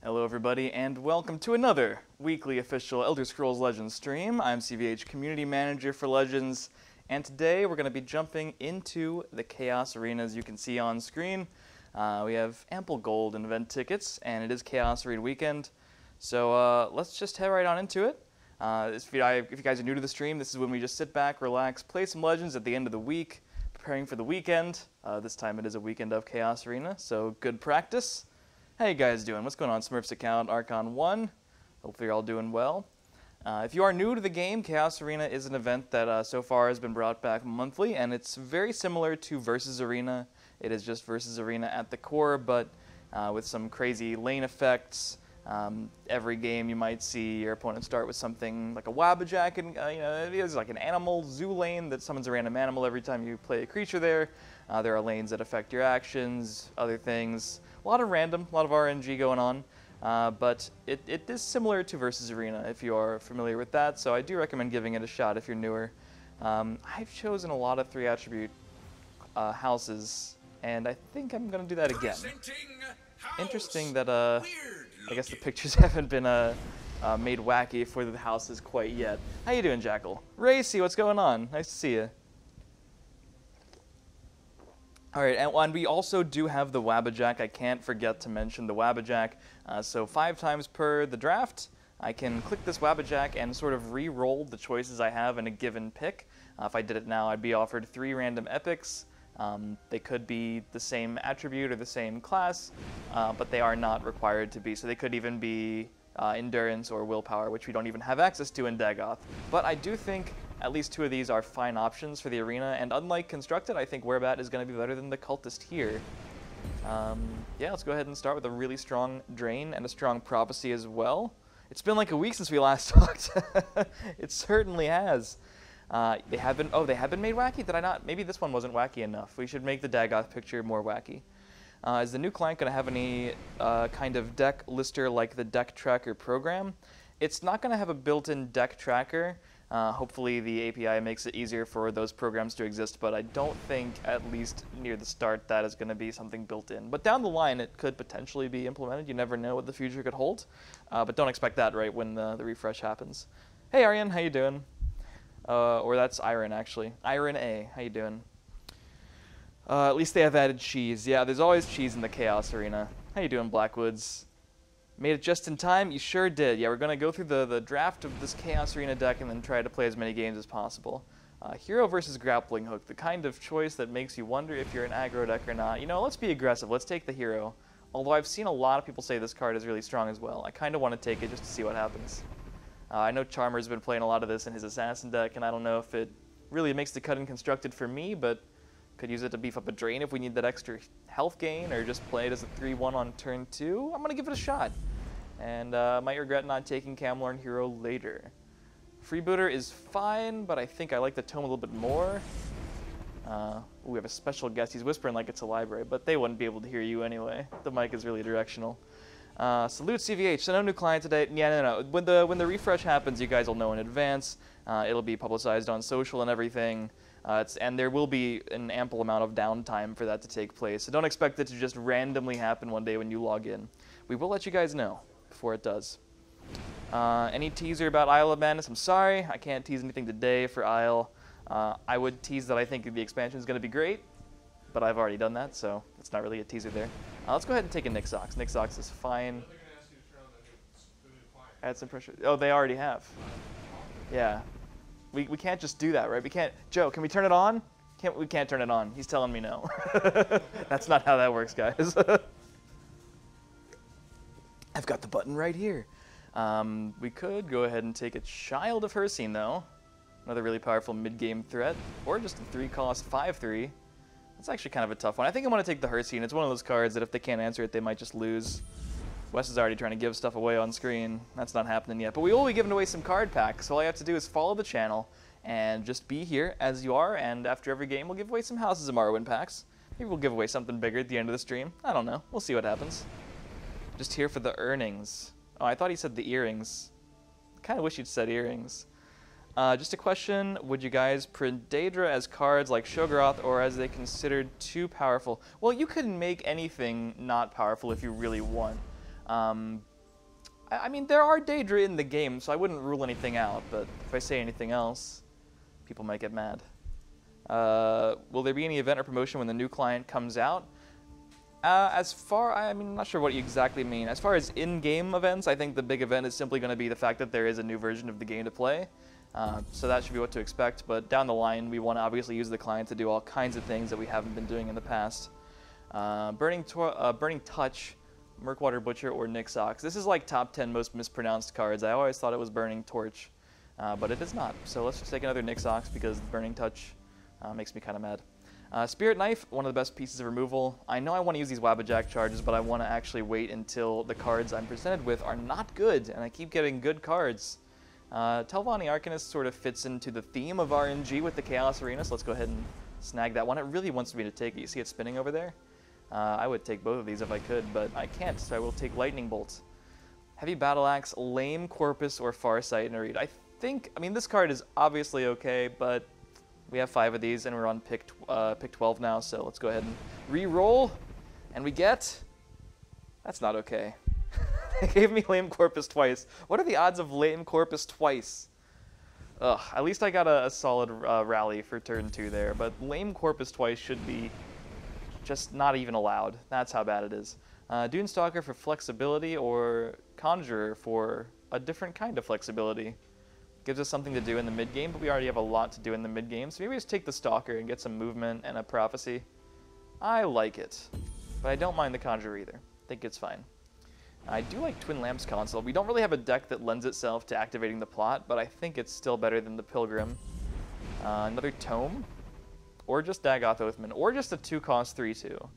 Hello everybody, and welcome to another weekly official Elder Scrolls Legends stream. I'm CVH Community Manager for Legends, and today we're going to be jumping into the Chaos Arena. As you can see on screen, we have ample gold and event tickets, and it is Chaos Arena weekend. So let's just head right on into it. If you guys are new to the stream, this is when we just sit back, relax, play some Legends at the end of the week, preparing for the weekend. This time it is a weekend of Chaos Arena, so good practice. How you guys doing? What's going on, Smurfs account, Archon 1? Hopefully you're all doing well. If you are new to the game, Chaos Arena is an event that so far has been brought back monthly, and it's very similar to Versus Arena. It is just Versus Arena at the core, but with some crazy lane effects. Every game you might see your opponent start with something like a Wabbajack, and it is like an animal zoo lane that summons a random animal every time you play a creature there. There are lanes that affect your actions, other things. A lot of random, a lot of RNG going on, but it is similar to Versus Arena if you are familiar with that, so I do recommend giving it a shot if you're newer. I've chosen a lot of 3-attribute houses, and I think I'm going to do that again. Interesting that I guess the pictures haven't been made wacky for the houses quite yet. How you doing, Jackal? Racy, what's going on? Nice to see you. All right, and we also do have the Wabbajack. I can't forget to mention the Wabbajack. So 5 times per the draft, I can click this Wabbajack and sort of re-roll the choices I have in a given pick. If I did it now, I'd be offered 3 random epics. They could be the same attribute or the same class, but they are not required to be. So they could even be endurance or willpower, which we don't even have access to in Dagoth. But I do think at least 2 of these are fine options for the arena, and unlike Constructed, I think Werebat is going to be better than the Cultist here. Yeah, let's go ahead and start with a really strong Drain and a strong Prophecy as well. It's been like a week since we last talked. It certainly has. They have been made wacky? Did I not? Maybe this one wasn't wacky enough. We should make the Dagoth picture more wacky. Is the new client going to have any kind of deck lister like the deck tracker program? It's not going to have a built-in deck tracker. Hopefully the API makes it easier for those programs to exist, but I don't think, at least near the start, that is going to be something built in. But down the line, it could potentially be implemented. You never know what the future could hold. But don't expect that right when the refresh happens. Hey, Aryan, how you doing? Or that's Iron, actually. Iron A, how you doing? At least they have added cheese. Yeah, there's always cheese in the Chaos Arena. How you doing, Blackwoods? Made it just in time? You sure did. Yeah, we're going to go through the draft of this Chaos Arena deck and then try to play as many games as possible. Hero versus Grappling Hook, the kind of choice that makes you wonder if you're an aggro deck or not. You know, let's be aggressive. Let's take the Hero. Although I've seen a lot of people say this card is really strong as well. I kind of want to take it just to see what happens. I know Charmer's been playing a lot of this in his Assassin deck, and I don't know if it really makes the cut in Constructed for me, but could use it to beef up a Drain if we need that extra health gain, or just play it as a 3-1 on turn 2. I'm going to give it a shot. And might regret not taking Camlorn Hero later. Freebooter is fine, but I think I like the Tome a little bit more. We have a special guest. He's whispering like it's a library, but they wouldn't be able to hear you anyway. The mic is really directional. Salute CVH. So no new client today. Yeah, no. When the refresh happens, you guys will know in advance. It'll be publicized on social and everything. And there will be an ample amount of downtime for that to take place. So don't expect it to just randomly happen one day when you log in. We will let you guys know before it does. Any teaser about Isle of Madness? I'm sorry, I can't tease anything today for Isle. I would tease that I think the expansion is going to be great, but I've already done that, so it's not really a teaser there. Let's go ahead and take a Nixox. Nixox is fine. Add some pressure. Oh, they already have. Yeah. We can't just do that, right? We can't. Joe, can we turn it on? We can't turn it on. He's telling me no. That's not how that works, guys. I've got the button right here. We could go ahead and take a Child of Hircine, though. Another really powerful mid-game threat. Or just a 3-cost 5/3. That's actually kind of a tough one. I think I want to take the Hircine. It's one of those cards that if they can't answer it, they might just lose. Wes is already trying to give stuff away on screen. That's not happening yet. But we will be giving away some card packs. So all you have to do is follow the channel and just be here as you are. And after every game, we'll give away some Houses of Morrowind packs. Maybe we'll give away something bigger at the end of the stream. I don't know. We'll see what happens. Just here for the earnings. Oh, I thought he said the earrings. Kind of wish he'd said earrings. Just a question, would you guys print Daedra as cards like Shogorath, or as they considered too powerful? Well, you can make anything not powerful if you really want. I mean, there are Daedra in the game, so I wouldn't rule anything out, but if I say anything else, people might get mad. Will there be any event or promotion when the new client comes out? I mean, I'm not sure what you exactly mean. As far as in-game events, I think the big event is simply going to be the fact that there is a new version of the game to play. So that should be what to expect, but down the line, we want to obviously use the client to do all kinds of things that we haven't been doing in the past. Burning Touch, Murkwater Butcher, or Nixox. This is like top 10 most mispronounced cards. I always thought it was Burning Torch, but it is not. So let's just take another Nixox because Burning Touch makes me kind of mad. Spirit Knife, one of the best pieces of removal. I know I want to use these Wabbajack charges, but I want to actually wait until the cards I'm presented with are not good, and I keep getting good cards. Telvanni Arcanist sort of fits into the theme of RNG with the Chaos Arena, so let's go ahead and snag that one. It really wants me to take it. You see it spinning over there? I would take both of these if I could, but I can't, so I will take Lightning Bolt. Heavy Battle Axe, Lame Corpus, or Farsight in a read. I mean, this card is obviously okay, but we have 5 of these, and we're on pick 12 now, so let's go ahead and re-roll, and we get... That's not okay. They gave me Lame Corpus twice. What are the odds of Lame Corpus twice? Ugh, at least I got a solid rally for turn 2 there, but Lame Corpus twice should be just not even allowed. That's how bad it is. Dunestalker for flexibility, or Conjurer for a different kind of flexibility. Gives us something to do in the mid-game, but we already have a lot to do in the mid-game, so maybe we just take the Stalker and get some movement and a Prophecy. I like it, but I don't mind the Conjurer either. I think it's fine. I do like Twin Lamps Console. We don't really have a deck that lends itself to activating the plot, but I think it's still better than the Pilgrim. Another Tome, or just Dagoth Oathman, or just a 2-cost 3-2.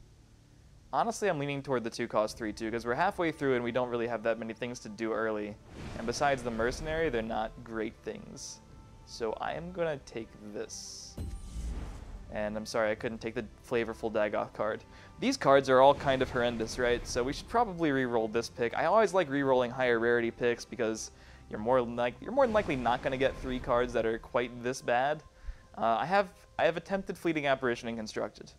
Honestly, I'm leaning toward the 2-cost 3-2 because we're halfway through and we don't really have that many things to do early. And besides the Mercenary, they're not great things. So I am going to take this. And I'm sorry, I couldn't take the Flavorful Dagoth card. These cards are all kind of horrendous, right? So we should probably re-roll this pick. I always like re-rolling higher rarity picks because you're more than likely not going to get 3 cards that are quite this bad. I have attempted Fleeting Apparition and Constructed.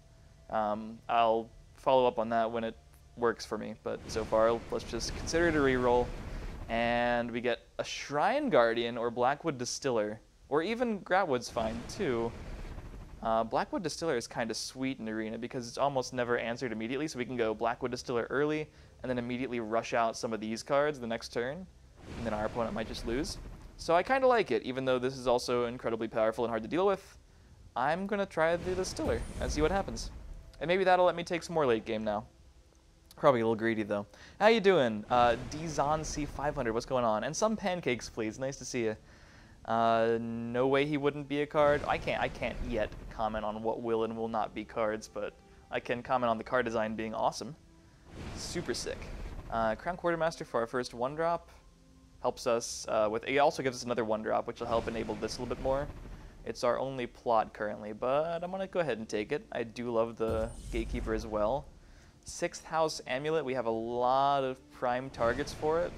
I'll follow up on that when it works for me, but so far let's just consider it a reroll, and we get a Shrine Guardian or Blackwood Distiller, or even Gratwood's fine too. Blackwood Distiller is kind of sweet in Arena because it's almost never answered immediately, so we can go Blackwood Distiller early and then immediately rush out some of these cards the next turn, and then our opponent might just lose. So I kind of like it, even though this is also incredibly powerful and hard to deal with. I'm going to try the Distiller and see what happens. And maybe that'll let me take some more late game now. Probably a little greedy, though. How you doing? Dzon C500, what's going on? And some pancakes, please. Nice to see you. No way he wouldn't be a card. I can't yet comment on what will and will not be cards, but I can comment on the card design being awesome. Super sick. Crown Quartermaster for our first 1-drop. Helps us it also gives us another 1-drop, which will help enable this a little bit more. It's our only plot currently, but I'm going to go ahead and take it. I do love the Gatekeeper as well. 6th House Amulet, we have a lot of prime targets for it,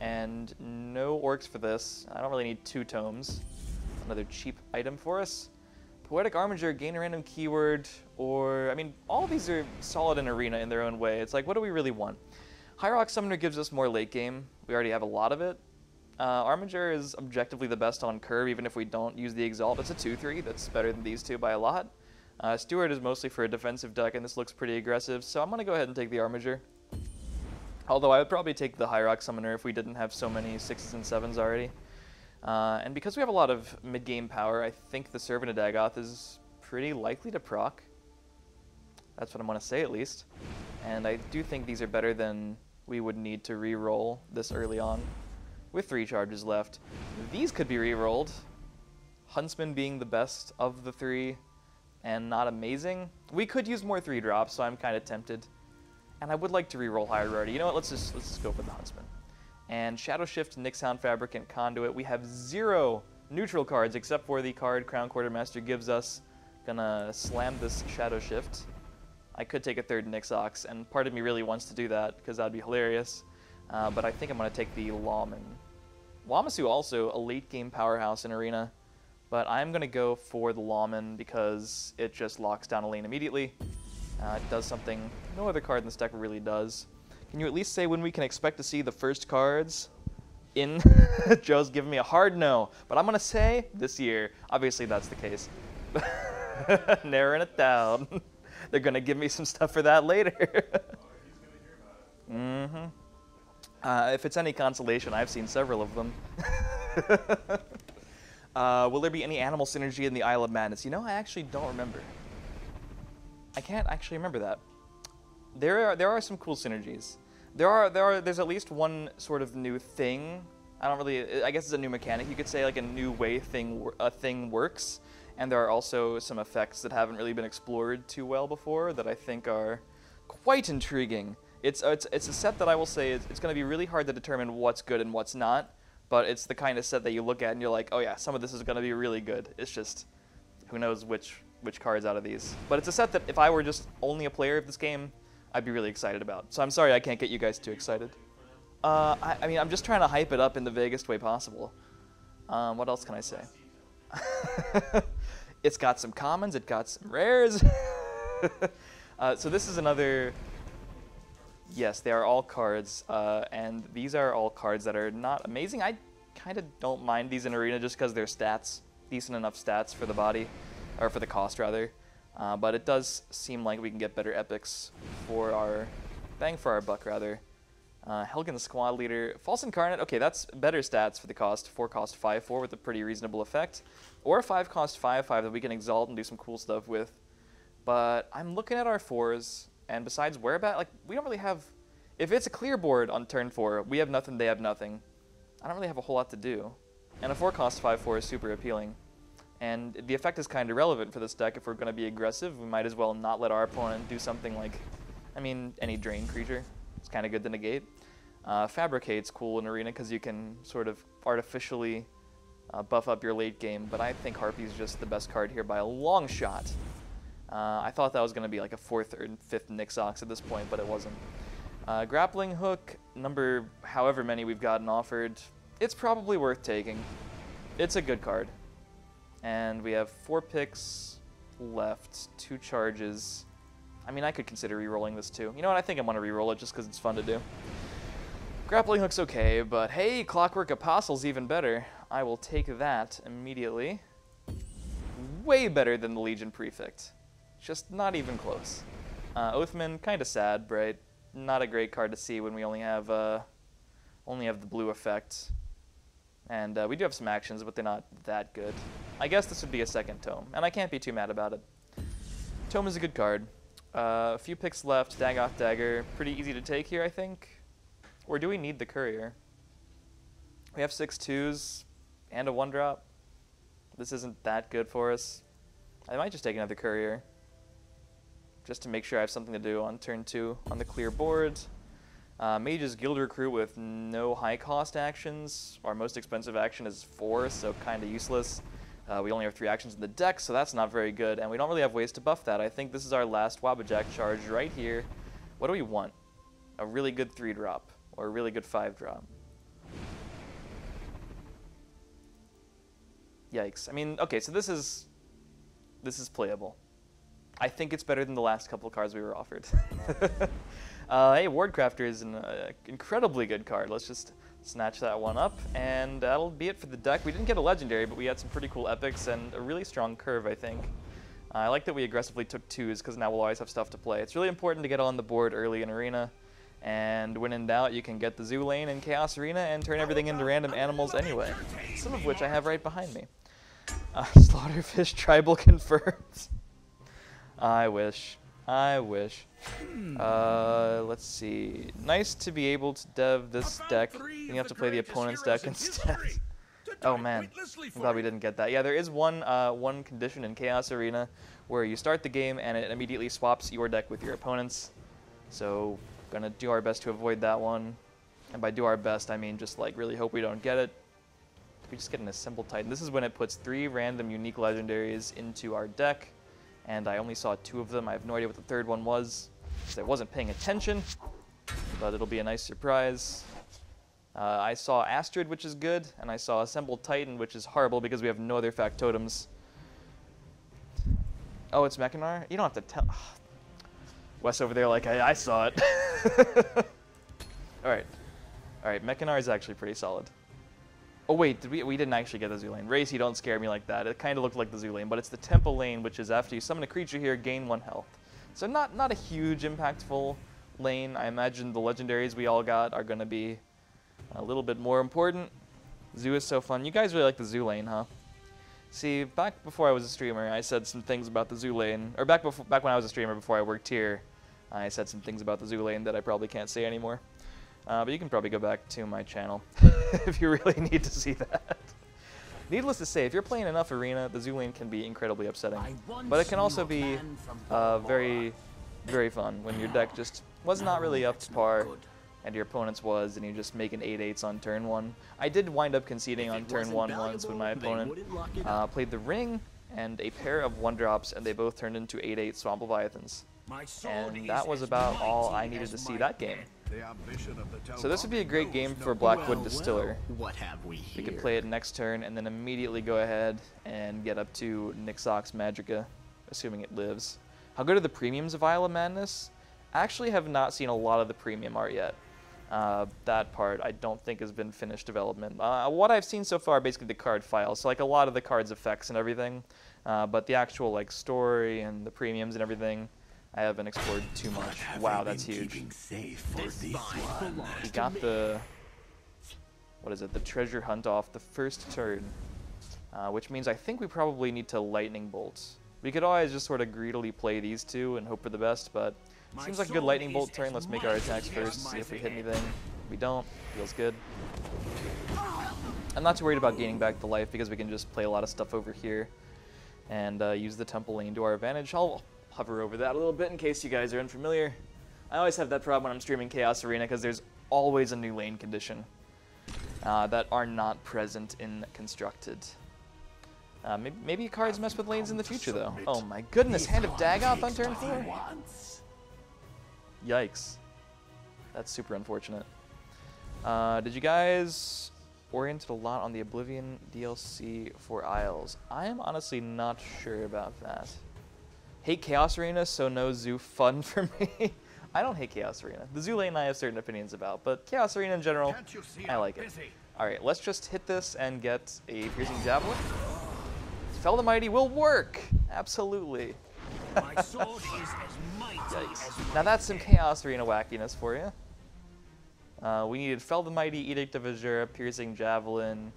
and no orcs for this. I don't really need 2 tomes. Another cheap item for us. Poetic Armiger, gain a random keyword, or, I mean, all of these are solid in Arena in their own way. It's like, what do we really want? Hierarch Summoner gives us more late game. We already have a lot of it. Armiger is objectively the best on curve, even if we don't use the Exalt. It's a 2-3, that's better than these two by a lot. Steward is mostly for a defensive deck, and this looks pretty aggressive, so I'm going to go ahead and take the Armiger. Although I would probably take the Hierarch Summoner if we didn't have so many 6s and 7s already. And because we have a lot of mid-game power, I think the Servant of Dagoth is pretty likely to proc. That's what I'm going to say, at least. And I do think these are better than we would need to re-roll this early on, with 3 charges left. These could be re-rolled. Huntsman being the best of the 3 and not amazing. We could use more 3-drops, so I'm kind of tempted. And I would like to re-roll higher rarity. You know what, let's just go for the Huntsman. And Shadow Shift, Nixhound Fabricant, Conduit. We have 0 neutral cards except for the card Crown Quartermaster gives us. Gonna slam this Shadow Shift. I could take a 3rd Nixox, and part of me really wants to do that because that'd be hilarious. But I think I'm going to take the Lawman. Wamasu also a late game powerhouse in Arena, but I'm going to go for the Lawman because it just locks down a lane immediately. It does something no other card in this deck really does. Can you at least say when we can expect to see the first cards? in. Joe's giving me a hard no, but I'm gonna say this year. Obviously, that's the case. Narrowing it down. They're gonna give me some stuff for that later. Mm-hmm. If it's any consolation, I've seen several of them. Will there be any animal synergy in the Isle of Madness? You know, I actually don't remember. I can't actually remember that. There are some cool synergies. There's at least one sort of new thing. I guess it's a new mechanic. You could say like a new way a thing works. And there are also some effects that haven't really been explored too well before that I think are quite intriguing. It's a set that I will say it's going to be really hard to determine what's good and what's not. But it's the kind of set that you look at and you're like, oh yeah, some of this is going to be really good. It's just, who knows which cards out of these. But it's a set that if I were just only a player of this game, I'd be really excited about. So I'm sorry I can't get you guys too excited. I mean, I'm just trying to hype it up in the vaguest way possible. What else can I say? It's got some commons, it got some rares. So this is another... Yes, they are all cards, and these are all cards that are not amazing. I kind of don't mind these in Arena just because they're stats, decent enough stats for the body, or for the cost rather. But it does seem like we can get better epics for our bang for our buck rather. Helgen Squad Leader, False Incarnate. Okay, that's better stats for the cost. 4 cost 5/4 with a pretty reasonable effect, or 5 cost 5/5 that we can exalt and do some cool stuff with. But I'm looking at our 4s. And besides whereabout, like, we don't really have... If it's a clear board on turn 4, we have nothing, they have nothing. I don't really have a whole lot to do. And a 4 cost 5/4 is super appealing. And the effect is kind of relevant for this deck. If we're going to be aggressive, we might as well not let our opponent do something like... I mean, any drain creature. It's kind of good to negate. Fabricate's cool in Arena because you can sort of artificially buff up your late game. But I think Harpy's just the best card here by a long shot. I thought that was going to be like a 4th or 5th Nixox at this point, but it wasn't. Grappling Hook, number however many we've gotten offered, it's probably worth taking. It's a good card. And we have 4 picks left, 2 charges. I mean, I could consider re-rolling this too. You know what, I think I'm going to re-roll it just because it's fun to do. Grappling Hook's okay, but hey, Clockwork Apostle's even better. I will take that immediately. Way better than the Legion Prefect. Just not even close. Oathman, kind of sad, right? Not a great card to see when we only have the blue effect. And we do have some actions, but they're not that good. I guess this would be a second Tome, and I can't be too mad about it. Tome is a good card. A few picks left, Dagoth Dagger. Pretty easy to take here, I think. Or do we need the Courier? We have 6 2s and a 1-drop. This isn't that good for us. I might just take another Courier, just to make sure I have something to do on turn 2 on the clear board. Mage's Guild Recruit with no high cost actions. Our most expensive action is 4, so kind of useless. We only have 3 actions in the deck, so that's not very good, and we don't really have ways to buff that. I think this is our last Wabajack charge right here. What do we want? A really good 3-drop, or a really good 5-drop. Yikes. I mean, okay, so this is playable. I think it's better than the last couple of cards we were offered. Hey, Wardcrafter is an incredibly good card. Let's just snatch that one up, and that'll be it for the deck. We didn't get a legendary, but we had some pretty cool epics and a really strong curve, I think. I like that we aggressively took 2s, because now we'll always have stuff to play. It's really important to get on the board early in Arena, and when in doubt, you can get the Zoo Lane in Chaos Arena and turn everything into random animals anyway, some of which I have right behind me. Slaughterfish Tribal confirmed. I wish. I wish. Let's see. Nice to be able to dev this deck. You have to play the opponent's deck instead. Oh man, I'm glad we didn't get that. Yeah, there is one condition in Chaos Arena where you start the game and it immediately swaps your deck with your opponent's. So, gonna do our best to avoid that one. And by do our best, I mean just like really hope we don't get it. We just get an Assembled Titan. This is when it puts 3 random unique legendaries into our deck. And I only saw 2 of them. I have no idea what the 3rd one was, because I wasn't paying attention, but it'll be a nice surprise. I saw Astrid, which is good, and I saw Assembled Titan, which is horrible because we have no other factotums. Oh, it's Mechanar? You don't have to tell. Wes over there like, I saw it. Alright. Alright, Mechanar is actually pretty solid. Oh wait, we didn't actually get the zoo lane. Racy, don't scare me like that. It kind of looked like the zoo lane, but it's the temple lane, which is after you summon a creature here, gain 1 health. So not a huge impactful lane. I imagine the legendaries we all got are going to be a little bit more important. Zoo is so fun. You guys really like the zoo lane, huh? See, back before I was a streamer, I said some things about the zoo lane, or back when I was a streamer before I worked here, I said some things about the zoo lane that I probably can't say anymore. But you can probably go back to my channel if you really need to see that. Needless to say, if you're playing enough arena, the zoo lane can be incredibly upsetting. But it can also be very, very fun when your deck just was not really up to par and your opponent's was, and you just make an 8/8s on turn 1. I did wind up conceding on turn 1 once when my opponent played the ring and a pair of 1-drops, and they both turned into 8/8 Swamp Leviathans. And that was about all I needed to see that game. So this would be a great game for Blackwood Distiller. We could play it next turn and then immediately go ahead and get up to Nixox Magicka, assuming it lives. How good are the premiums of Isle of Madness? I actually have not seen a lot of the premium art yet. That part I don't think has been finished development. What I've seen so far, basically the card files, so like a lot of the cards' effects and everything, but the actual like story and the premiums and everything, I haven't explored too much. Wow, that's huge. He got the, what is it, the treasure hunt off the first turn, which means I think we probably need to lightning bolt. We could always just sort of greedily play these two and hope for the best, but seems like a good lightning bolt turn. Let's make our attacks first, see if we hit anything. If we don't, feels good. I'm not too worried about gaining back the life because we can just play a lot of stuff over here and use the temple lane to our advantage. I'll hover over that a little bit in case you guys are unfamiliar. I always have that problem when I'm streaming Chaos Arena because there's always a new lane condition that are not present in Constructed. Maybe cards mess with lanes in the future though. Oh my goodness, Hand of Dagoth on turn 4? Yikes. That's super unfortunate. Did you guys oriented a lot on the Oblivion DLC for Isles? I am honestly not sure about that. Hate Chaos Arena, so no zoo fun for me. I don't hate Chaos Arena. The zoo lane I have certain opinions about, but Chaos Arena in general, I like it. Alright, let's just hit this and get a Piercing Javelin. Fell the Mighty will work! Absolutely. My sword is as mighty as now that's some Chaos Arena wackiness for you. We needed Fell the Mighty, Edict of Azura, Piercing Javelin.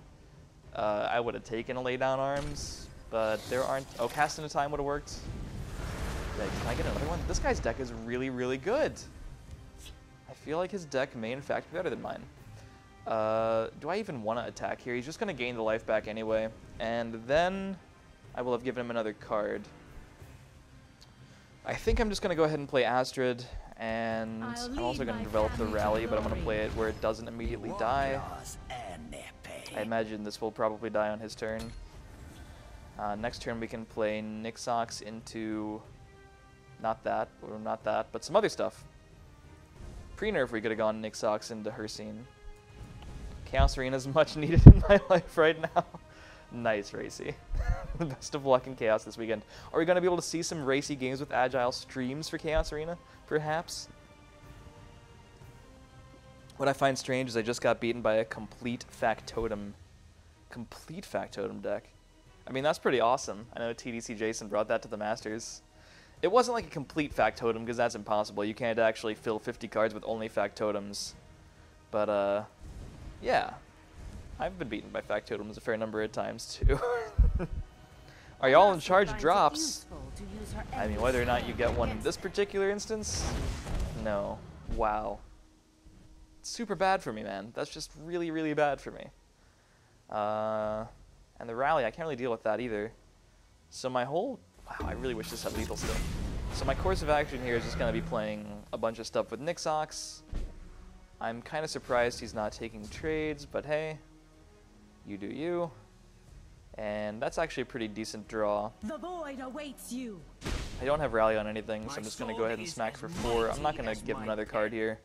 I would have taken a Lay Down Arms, but there aren't... Oh, Cast into Time would have worked. Can I get another one? This guy's deck is really, really good. I feel like his deck may in fact be better than mine. Do I even want to attack here? He's just going to gain the life back anyway. And then I will have given him another card. I think I'm just going to go ahead and play Astrid. And I'm also going to develop the Rally, but I'm going to play it where it doesn't immediately die. I imagine this will probably die on his turn. Next turn we can play Nixox into... Not that, or not that, but some other stuff. Pre-nerf we could have gone Nixox into Hercene. Chaos Arena is much needed in my life right now. Nice, Racy. The best of luck in Chaos this weekend. Are we going to be able to see some Racy games with Agile streams for Chaos Arena, perhaps? What I find strange is I just got beaten by a complete Factotum deck. I mean, that's pretty awesome. I know TDC Jason brought that to the Masters. It wasn't like a complete Factotum, because that's impossible. You can't actually fill 50 cards with only Factotums. But, yeah. I've been beaten by Factotums a fair number of times, too. Are y'all in charge of drops? I mean, whether or not you get one in this particular instance? No. Wow. It's super bad for me, man. That's just really, really bad for me. And the Rally, I can't really deal with that either. So my whole... Wow, I really wish this had lethal still. So my course of action here is just going to be playing a bunch of stuff with Nixox. I'm kind of surprised he's not taking trades, but hey, you do you. And that's actually a pretty decent draw. The void awaits you. I don't have Rally on anything, so I'm just going to go ahead and smack for 4. I'm not going to give him another card here.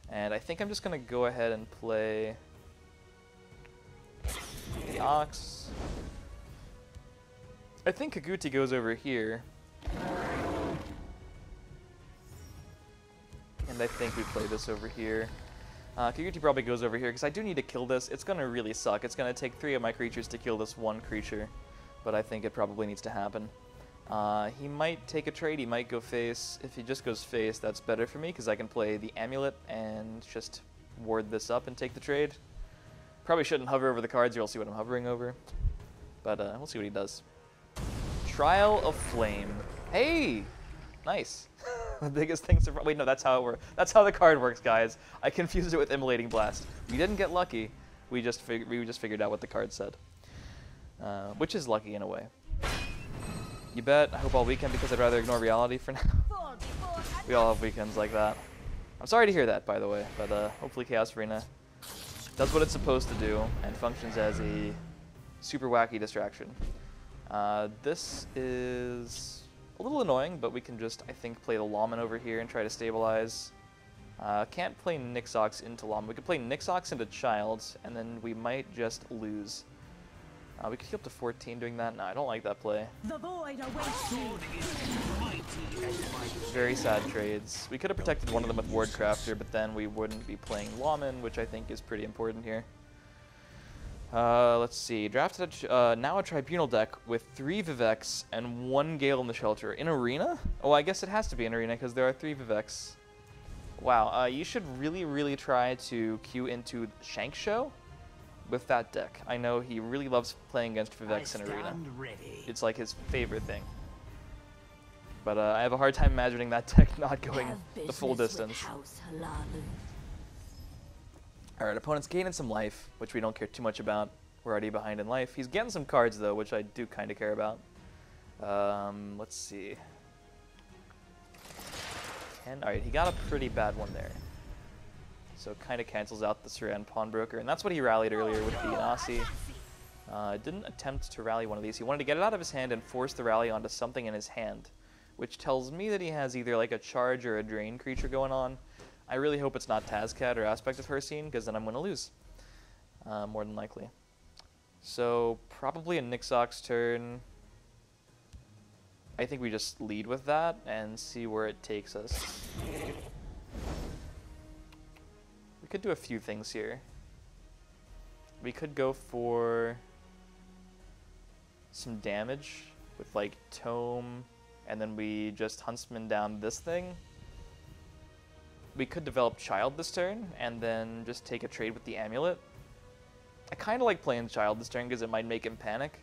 And I think I'm just going to go ahead and play the Ox. I think Kaguti goes over here. And I think we play this over here. Kiguchi probably goes over here because I do need to kill this. It's going to really suck. It's going to take 3 of my creatures to kill this one creature, but I think it probably needs to happen. He might take a trade. He might go face. If he just goes face, that's better for me because I can play the amulet and just ward this up and take the trade. Probably shouldn't hover over the cards. You'll see what I'm hovering over, but we'll see what he does. Trial of Flame. Hey, nice. The biggest thing. Wait, no, that's how it works. That's how the card works, guys. I confused it with Immolating Blast. We didn't get lucky. We just figured out what the card said, which is lucky in a way. You bet. I hope all weekend because I'd rather ignore reality for now. We all have weekends like that. I'm sorry to hear that, by the way, but hopefully Chaos Arena does what it's supposed to do and functions as a super wacky distraction. This is a little annoying, but we can just, I think, play the Lawman over here and try to stabilize. Can't play Nixox into Lawman. We could play Nixox into Child, and then we might just lose. We could heal up to 14 doing that. No, I don't like that play. The void awaits you. Very sad trades. We could have protected one of them with Wardcrafter, but then we wouldn't be playing Lawman, which I think is pretty important here. Let's see. Drafted now a Tribunal deck with 3 Viveks and 1 Gale in the Shelter. In Arena? Oh, I guess it has to be in Arena because there are 3 Viveks. Wow, you should really, really try to queue into Shank Show with that deck. I know he really loves playing against Viveks in Arena. It's like his favorite thing. But I have a hard time imagining that deck not going the full distance. Alright, opponent's gaining some life, which we don't care too much about. We're already behind in life. He's getting some cards, though, which I do kind of care about. Let's see. Alright, he got a pretty bad one there. So it kind of cancels out the Saran Pawnbroker. And that's what he rallied earlier with the Inasi. Didn't attempt to rally one of these. He wanted to get it out of his hand and force the rally onto something in his hand, which tells me that he has either like a charge or a drain creature going on. I really hope it's not Tazcat or Aspect of Hercene, because then I'm going to lose, more than likely. So probably a Nixox turn. I think we just lead with that and see where it takes us. We could do a few things here. We could go for some damage with like Tome, and then we just Huntsman down this thing. We could develop Child this turn, and then just take a trade with the Amulet. I kind of like playing Child this turn because it might make him panic.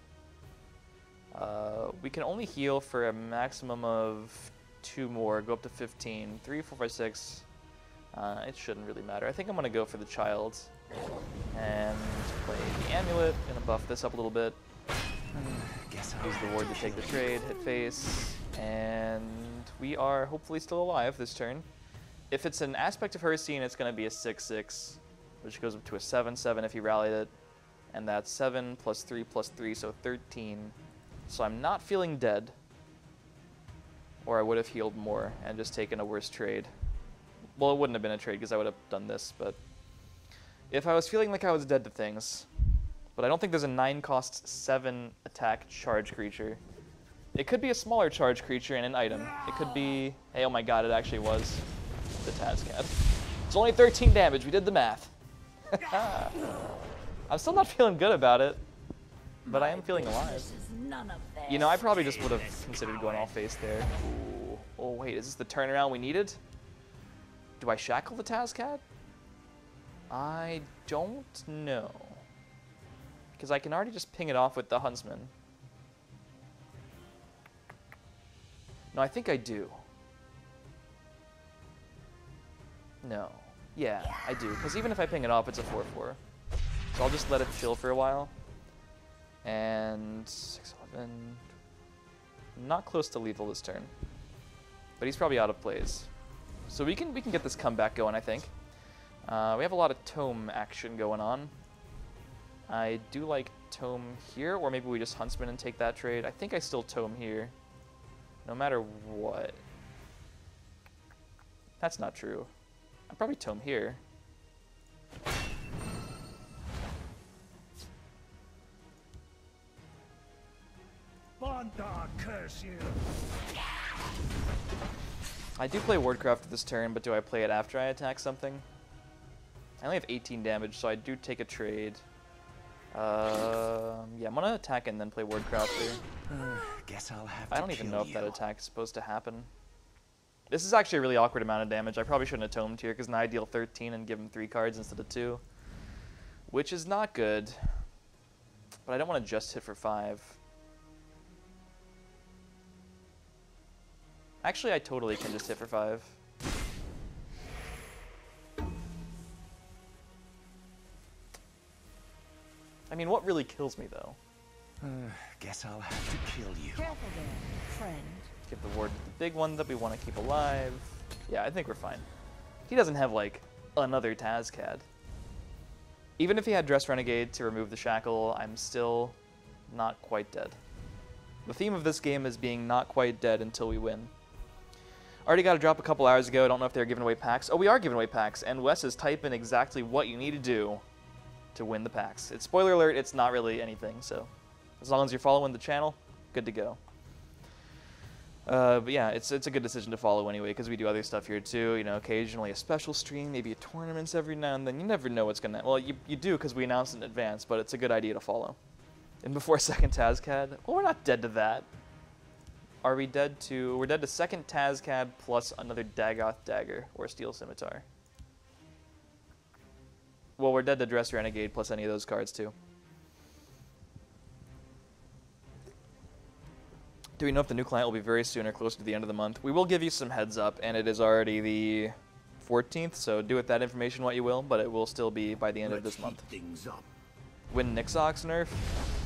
We can only heal for a maximum of 2 more, go up to 15. 3, 4, 5, 6. It shouldn't really matter. I think I'm going to go for the Child and play the Amulet. Going to buff this up a little bit. Use the ward to take the trade, hit face, and we are hopefully still alive this turn. If it's an Aspect of Hercene, it's going to be a 6/6, which goes up to a 7/7 if he rallied it, and that's 7 plus 3 plus 3, so 13. So I'm not feeling dead, or I would have healed more and just taken a worse trade. Well, it wouldn't have been a trade because I would have done this, but if I was feeling like I was dead to things, but I don't think there's a 9-cost 7 attack charge creature. It could be a smaller charge creature and an item. It could be, hey, oh my god, it actually was the Tazcat. It's only 13 damage, we did the math. I'm still not feeling good about it, but I am feeling alive. You know, I probably just would have considered going all face there. Ooh. Oh wait, is this the turnaround we needed? Do I shackle the Tazcat? I don't know. Because I can already just ping it off with the Huntsman. No, I think I do. No. Yeah, I do. Because even if I ping it off, it's a 4/4. So I'll just let it chill for a while. And 6/11. Not close to lethal this turn. But he's probably out of plays. So we can get this comeback going, I think. We have a lot of Tome action going on. I do like Tome here, or maybe we just Huntsman and take that trade. I think I still Tome here, no matter what. That's not true. I probably Tome here. Bondar, curse you! I do play Wardcraft this turn, but do I play it after I attack something? I only have 18 damage, so I do take a trade. Yeah, I'm gonna attack and then play Wardcrafter. Guess I'll have I to don't even kill know if you. that attack is supposed to happen. This is actually a really awkward amount of damage. I probably shouldn't have tomed here, because now I deal 13 and give him 3 cards instead of 2. Which is not good. But I don't want to just hit for 5. Actually, I totally can just hit for 5. I mean, what really kills me, though? Guess I'll have to kill you. Careful there, friend. Give the ward the big one that we want to keep alive. Yeah, I think we're fine. He doesn't have, like, another Tazcad. Even if he had Dress Renegade to remove the Shackle, I'm still not quite dead. The theme of this game is being not quite dead until we win. Already got a drop a couple hours ago. I don't know if they're giving away packs. Oh, we are giving away packs, and Wes is typing exactly what you need to do to win the packs. It's spoiler alert, it's not really anything, so as long as you're following the channel, good to go. But yeah, it's a good decision to follow anyway, because we do other stuff here too. You know, occasionally a special stream, maybe a tournaments every now and then. You never know what's gonna. Well, you do because we announced in advance, but it's a good idea to follow. And before second Tazcad, well, we're not dead to that. Are we dead to? We're dead to second Tazcad plus another Dagoth Dagger or Steel Scimitar. Well, we're dead to Dress Renegade plus any of those cards too. Do we know if the new client will be very soon or closer to the end of the month? We will give you some heads up, and it is already the 14th, so do with that information what you will, but it will still be by the end of this month. Things up. When Nixox nerf?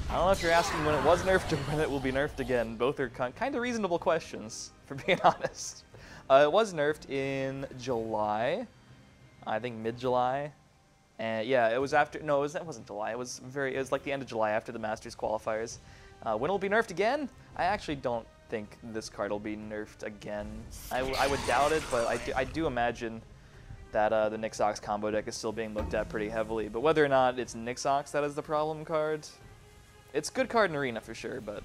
I don't know if you're asking when it was nerfed or when it will be nerfed again. Both are kind of reasonable questions, for being honest. It was nerfed in July, I think mid-July. And yeah, it was after, no, it wasn't July. It was like the end of July after the Masters qualifiers. When it'll be nerfed again? I actually don't think this card will be nerfed again. I would doubt it, but I do imagine that the Nixox combo deck is still being looked at pretty heavily. But whether or not it's Nixox that is the problem card, it's a good card in Arena for sure, but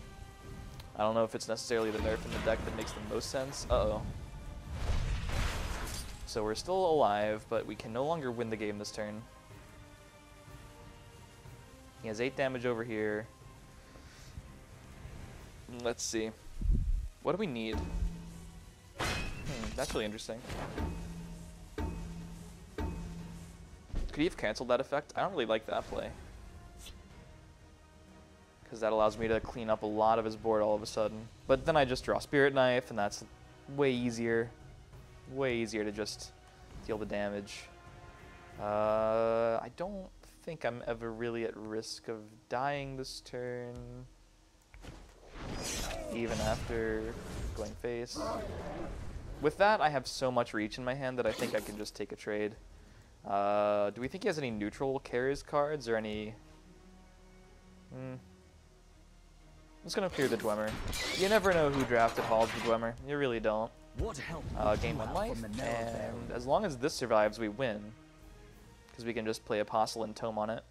I don't know if it's necessarily the nerf in the deck that makes the most sense. Uh-oh. So we're still alive, but we can no longer win the game this turn. He has 8 damage over here. Let's see. What do we need? That's really interesting. Could he have canceled that effect? I don't really like that play. Because that allows me to clean up a lot of his board all of a sudden. But then I just draw Spirit Knife, and that's way easier. Way easier to just deal the damage. I don't think I'm ever really at risk of dying this turn. Even after going face. With that, I have so much reach in my hand that I think I can just take a trade. Do we think he has any neutral carries cards or any... I'm just going to clear the Dwemer. You never know who drafted Halls the Dwemer. You really don't. Gain 1 life, and as long as this survives, we win. Because we can just play Apostle and Tome on it.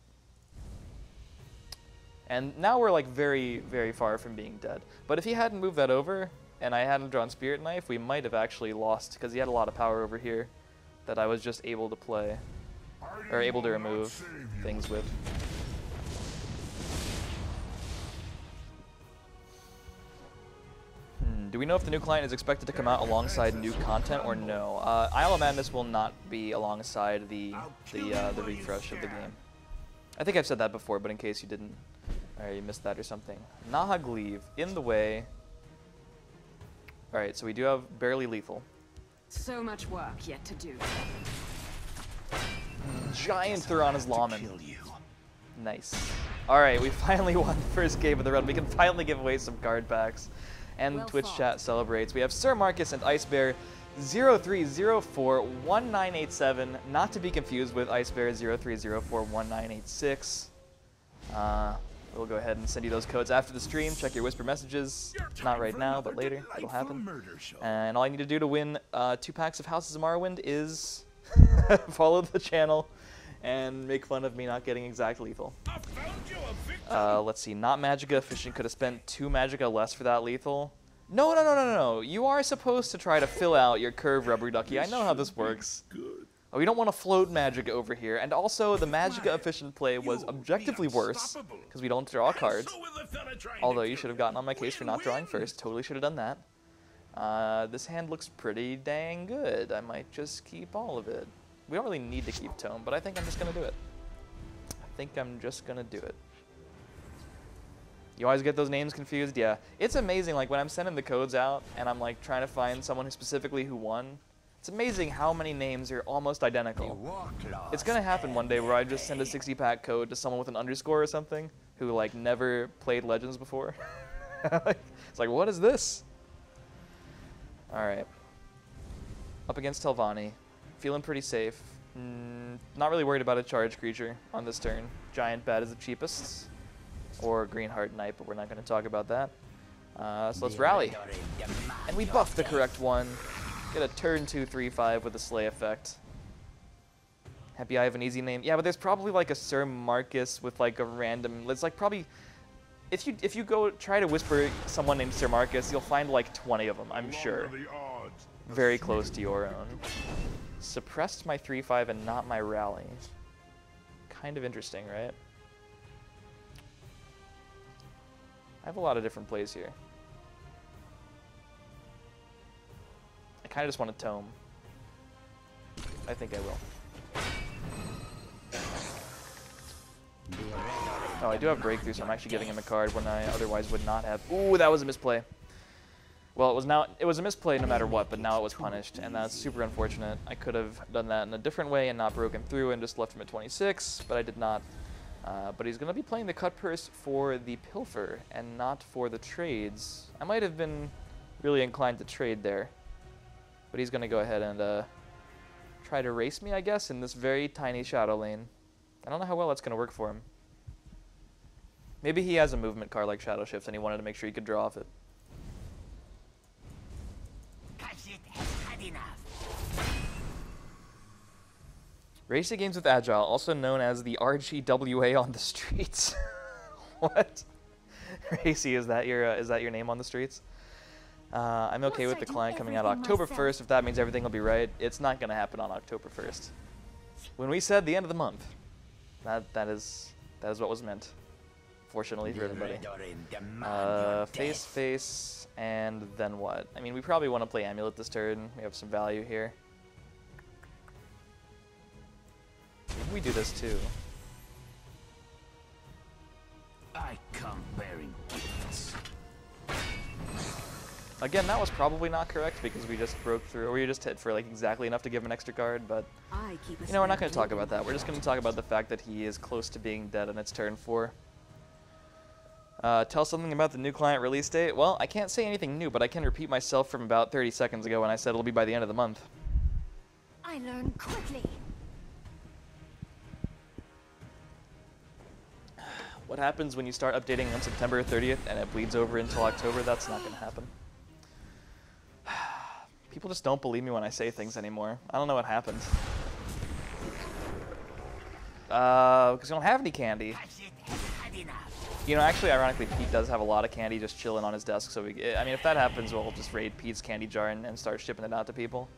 And now we're like very, very far from being dead. But if he hadn't moved that over, and I hadn't drawn Spirit Knife, we might have actually lost, because he had a lot of power over here that I was just able to play, or able to remove things with. Do we know if the new client is expected to come out alongside new content or no? Isle of Madness will not be alongside the refresh of the game. I think I've said that before, but in case you didn't, or you missed that or something. Nahagleave in the way. All right, so we do have barely lethal. So much work yet to do. Giant Thuron's Lawman. Nice. All right, we finally won the first game of the run. We can finally give away some card packs. And Well Twitch fought. chat celebrates. We have Sir Marcus and Ice Bear 03041987, not to be confused with Ice Bear 03041986. We'll go ahead and send you those codes after the stream. Check your whisper messages. Not right now, but later. It'll happen. And all I need to do to win 2 packs of Houses of Morrowind is follow the channel and make fun of me not getting exact lethal. Let's see, not Magicka. Efficient could have spent 2 Magicka less for that lethal. No. You are supposed to try to fill out your curve, Rubber Ducky. I know how this works. We don't want to float Magica over here, and also the Magica efficient play was objectively worse, because we don't draw cards. Although you should have gotten on my case for not drawing first, totally should have done that. This hand looks pretty dang good. I might just keep all of it. We don't really need to keep Tome, but I think I'm just going to do it. You always get those names confused? Yeah. It's amazing, like, when I'm sending the codes out, and I'm, like, trying to find someone who won, it's amazing how many names are almost identical. It's going to happen one day where I just send a 60-pack code to someone with an underscore or something who, like, never played Legends before. It's like, what is this? Alright. Up against Telvanni. Feeling pretty safe. Not really worried about a charge creature on this turn. Giant Bat is the cheapest. Or Green Heart Knight, but we're not going to talk about that. So let's rally. And we buff the correct one. Get a turn 2, 3, 5 with a Slay effect. Happy I have an easy name. Yeah, but there's probably like a Sir Marcus with like a random... It's like probably... If you go try to whisper someone named Sir Marcus, you'll find like 20 of them, I'm sure. Very close to your own. Suppressed my 3-5 and not my rally. Kind of interesting, right? I have a lot of different plays here. I kind of just want to Tome. I think I will. Oh, I do have Breakthrough, so I'm actually giving him a card when I otherwise would not have. Ooh, that was a misplay. Well, it was a misplay no matter what, but now it was punished, and that's super unfortunate. I could have done that in a different way and not broken through and just left him at 26, but I did not. But he's going to be playing the cut purse for the pilfer and not for the trades. I might have been really inclined to trade there, but he's going to go ahead and try to race me, I guess, in this very tiny shadow lane. I don't know how well that's going to work for him. Maybe he has a movement card like Shadow Shift and he wanted to make sure he could draw off it. Racing games with Agile, also known as the RGWA on the streets. What? Racy, is that your name on the streets? I'm okay with the client coming out October 1st if that means everything will be right. It's not going to happen on October 1st. When we said the end of the month, that is what was meant. Fortunately for everybody. Face, and then what? I mean, we probably want to play Amulet this turn. We have some value here. Maybe we do this too. I come bearing gifts. Again, that was probably not correct because we just broke through, or we just hit for like exactly enough to give him an extra card, but you know, we're not going to talk about that. We're just going to talk about the fact that he is close to being dead on its turn 4. Tell something about the new client release date. Well, I can't say anything new, but I can repeat myself from about 30 seconds ago when I said it'll be by the end of the month. I learn quickly. What happens when you start updating on September 30th and it bleeds over until October? That's not going to happen. People just don't believe me when I say things anymore. I don't know what happened. Because we don't have any candy. You know, actually, ironically, Pete does have a lot of candy just chilling on his desk. So, I mean, if that happens, we'll just raid Pete's candy jar and start shipping it out to people.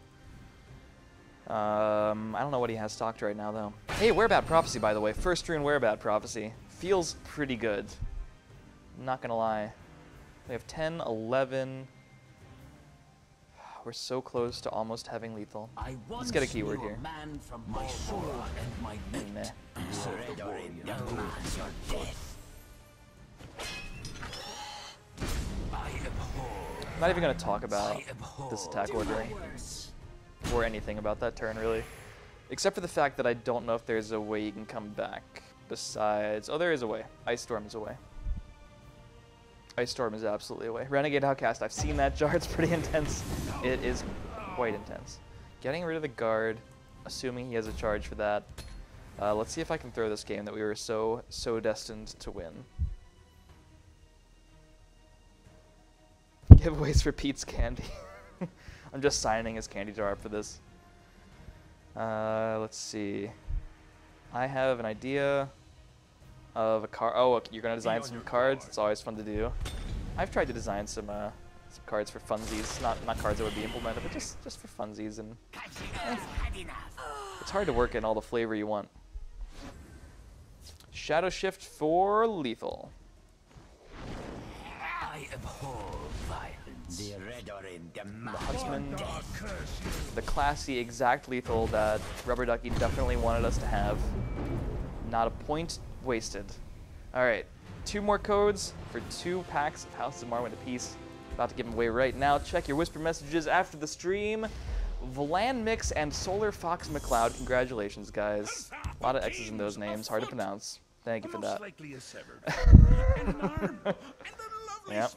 I don't know what he has stocked right now, though. Hey, Werebat Prophecy, by the way. First rune Werebat Prophecy. Feels pretty good. I'm not going to lie. We have 10, 11. We're so close to almost having lethal. Let's get a keyword here. Man from my sword and my Meh. I'm not even going to talk about this attack order or anything about that turn, really. Except for the fact that I don't know if there's a way you can come back besides... Oh, there is a way. Ice Storm is a way. Ice Storm is absolutely a way. Renegade Outcast, I've seen that jar. It's pretty intense. It is quite intense. Getting rid of the guard, assuming he has a charge for that. Let's see if I can throw this game that we were so destined to win. Giveaways for Pete's candy. I'm just signing his candy jar up for this. Let's see. I have an idea of a card. Oh, you're gonna design some cards. It's always fun to do. I've tried to design some cards for funsies. Not cards that would be implemented, but just for funsies, and the It's hard to work in all the flavor you want. Shadow Shift for lethal. I abhor violence. The red or in the Huntsman, the classy exact lethal that Rubber Ducky definitely wanted us to have. Not a point wasted. Alright, 2 more codes for 2 packs of Houses of Morrowind apiece. About to give them away right now. Check your whisper messages after the stream. Vlan Mix and Solar Fox McCloud, congratulations guys. A lot of X's in those names, hard to pronounce. Thank you for that. Yep.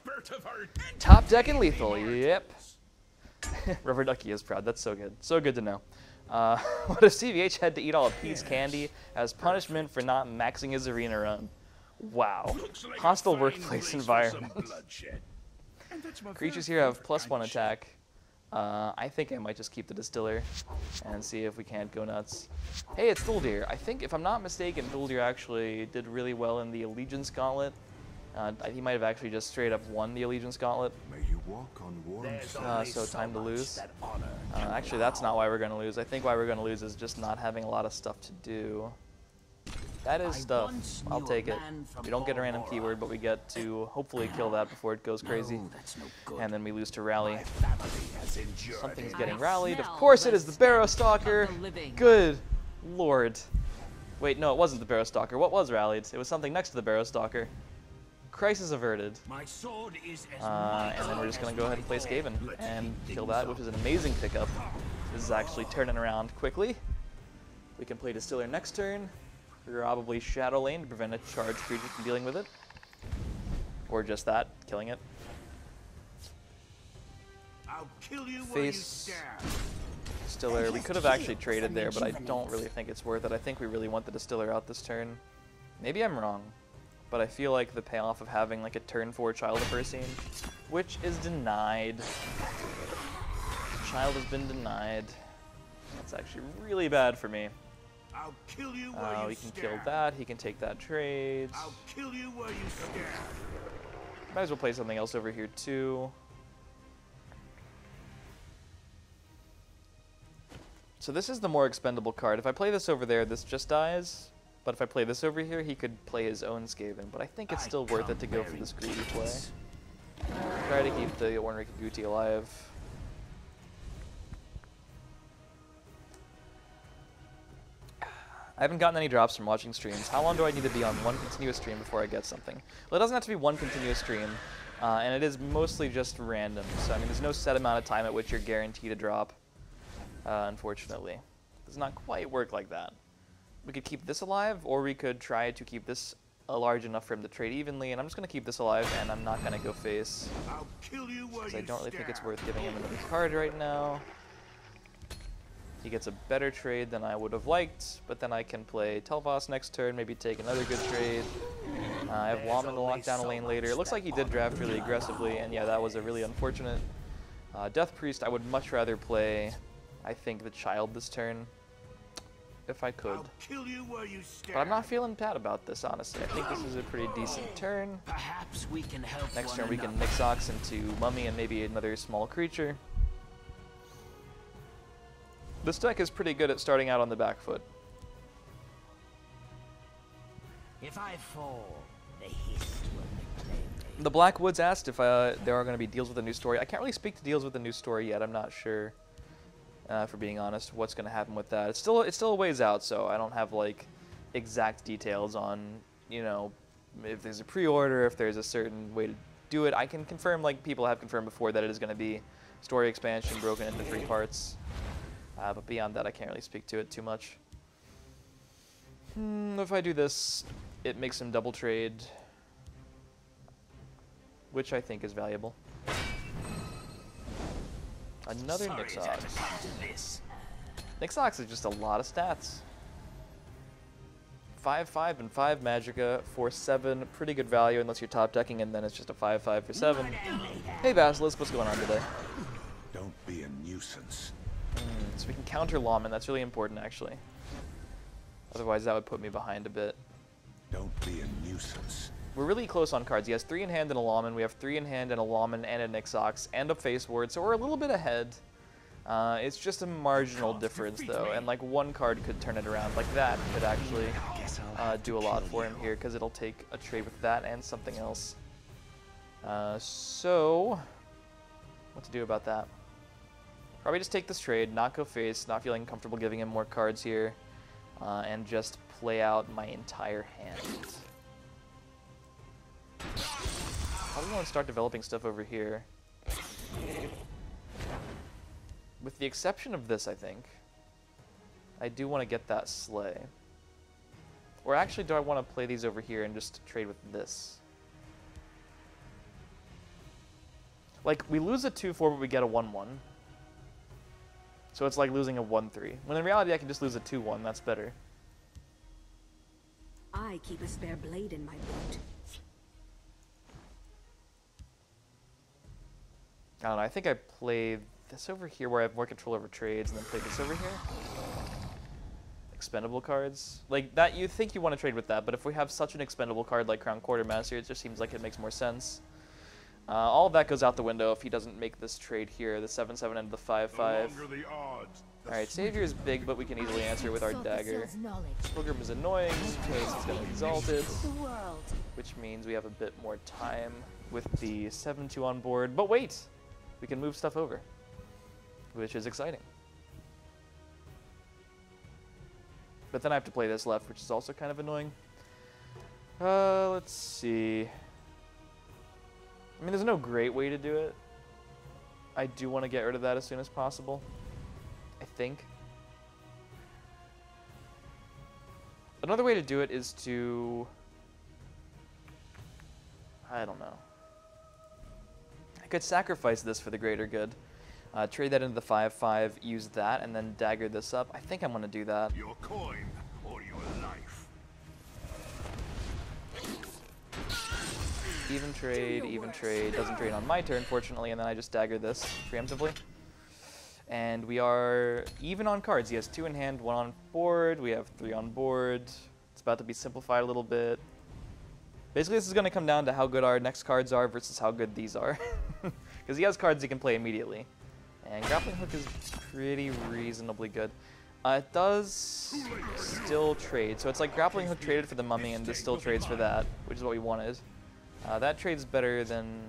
Top deck and lethal, yep. Rubber Ducky is proud, that's so good. So good to know. What if CVH had to eat all of Pete's candy as punishment for not maxing his arena run? Wow. Hostile workplace environment. Creatures here have +1 attack. I think I might just keep the Distiller and see if we can't go nuts. Hey, it's Thuldir. I think, if I'm not mistaken, Thuldir actually did really well in the Allegiance Gauntlet. He might have actually just straight up won the Allegiance Gauntlet. May you walk on warm So time to lose. Actually, that's not why we're going to lose. I think why we're going to lose is just not having a lot of stuff to do. That is stuff. I'll take it. We don't get a random keyword, but we get to hopefully kill that before it goes crazy. And then we lose to Rally. Something's getting rallied. Of course it is the Barrow Stalker. Good lord. Wait, no, it wasn't the Barrow Stalker. What was rallied? It was something next to the Barrow Stalker. Crisis averted. My sword is as And then we're just going to go ahead and play Skaven and kill that, which is an amazing pickup. This is actually turning around quickly. We can play Distiller next turn. Probably Shadow Lane to prevent a charged creature from dealing with it. Or just that, killing it. I'll kill you while you Face stab. Distiller. We could have actually traded there, but I don't really think it's worth it. I think we really want the Distiller out this turn. Maybe I'm wrong, but I feel like the payoff of having like a turn 4 Child of Ursine, which is denied. Child has been denied. That's actually really bad for me. I'll kill you while We you can stab. kill that. He can take that trade. I'll kill you while you stab. Might as well play something else over here too. So this is the more expendable card. If I play this over there, this just dies. But if I play this over here, he could play his own Skaven. But I think it's still worth it to go for this greedy play. Try to keep the Ornery Kaguti alive. I haven't gotten any drops from watching streams. How long do I need to be on one continuous stream before I get something? Well, it doesn't have to be one continuous stream, and it is mostly just random. So, I mean, there's no set amount of time at which you're guaranteed a drop, unfortunately. It does not quite work like that. We could keep this alive, or we could try to keep this large enough for him to trade evenly, and I'm just going to keep this alive, and I'm not going to go face, I'll kill you while because you I don't really think it's stab. worth giving him another card right now. He gets a better trade than I would have liked, but then I can play Telvos next turn, maybe take another good trade. I have Lawman to lock down a lane later. It looks like he did draft really aggressively, and yeah, that was a really unfortunate. Death Priest, I would much rather play, I think, the Child this turn, if I could. I'll kill you while you stab. But I'm not feeling bad about this, honestly. I think this is a pretty decent turn. Perhaps we can help Next one turn we can another. mix Ox into Mummy and maybe another small creature. This deck is pretty good at starting out on the back foot. If I fall, the hiss will reclaim me. The Blackwoods asked if there are going to be deals with a new story. I can't really speak to deals with a new story yet. I'm not sure, for being honest, what's going to happen with that. It's still a ways out, so I don't have like exact details on, you know, if there's a pre-order, if there's a certain way to do it. I can confirm, like people have confirmed before, that it is going to be story expansion broken into 3 parts. But beyond that, I can't really speak to it too much. If I do this, it makes him double trade, which I think is valuable. Another Sorry Nixox. to have to come to this. Nixox is just a lot of stats. 5/5 and 5 Magicka for 7, pretty good value unless you're top decking, and then it's just a 5/5 for 7. Hey Basilisk, what's going on today? Don't be a nuisance. So we can counter Lawman, that's really important actually. Otherwise that would put me behind a bit. Don't be a nuisance. We're really close on cards. He has 3 in hand and a Lawman. We have 3 in hand and a Lawman and a Nixox and a Face Ward, so we're a little bit ahead. It's just a marginal difference, though, and like one card could turn it around. Like that could actually do a lot for him here, because it'll take a trade with that and something else. So, what to do about that? Probably just take this trade, not go face, not feeling comfortable giving him more cards here, and just play out my entire hand. Probably want to start developing stuff over here. With the exception of this, I think. I do want to get that sleigh. Or actually, do I want to play these over here and just trade with this? Like, we lose a 2-4, but we get a 1-1. So it's like losing a 1-3. When in reality, I can just lose a 2-1. That's better. I keep a spare blade in my boot. I don't know. I think I play this over here where I have more control over trades, and then play this over here. Expendable cards. Like, that, you think you want to trade with that, but if we have such an expendable card like Crown Quartermaster, it just seems like it makes more sense. All of that goes out the window if he doesn't make this trade here, the 7-7 and the 5-5. Alright, Savior is big, but we can easily answer with our dagger. Pilgrim is annoying because he's going to exalt it, which means we have a bit more time with the 7-2 on board. But wait! We can move stuff over, which is exciting. But then I have to play this left, which is also kind of annoying. Let's see. I mean, there's no great way to do it. I do want to get rid of that as soon as possible, I think. Another way to do it is to... I don't know. I could sacrifice this for the greater good. Trade that into the 5-5, use that, and then dagger this up. I think I'm going to do that. Your coin or your life. Even trade, doesn't trade on my turn, fortunately, and then I just dagger this preemptively. And we are even on cards. He has 2 in hand, 1 on board. We have 3 on board. It's about to be simplified a little bit. Basically, this is going to come down to how good our next cards are versus how good these are. Because he has cards he can play immediately. And Grappling Hook is pretty reasonably good. It does still trade. So it's like Grappling Hook traded for the Mummy, and this still trades for that, which is what we wanted. That trade's better than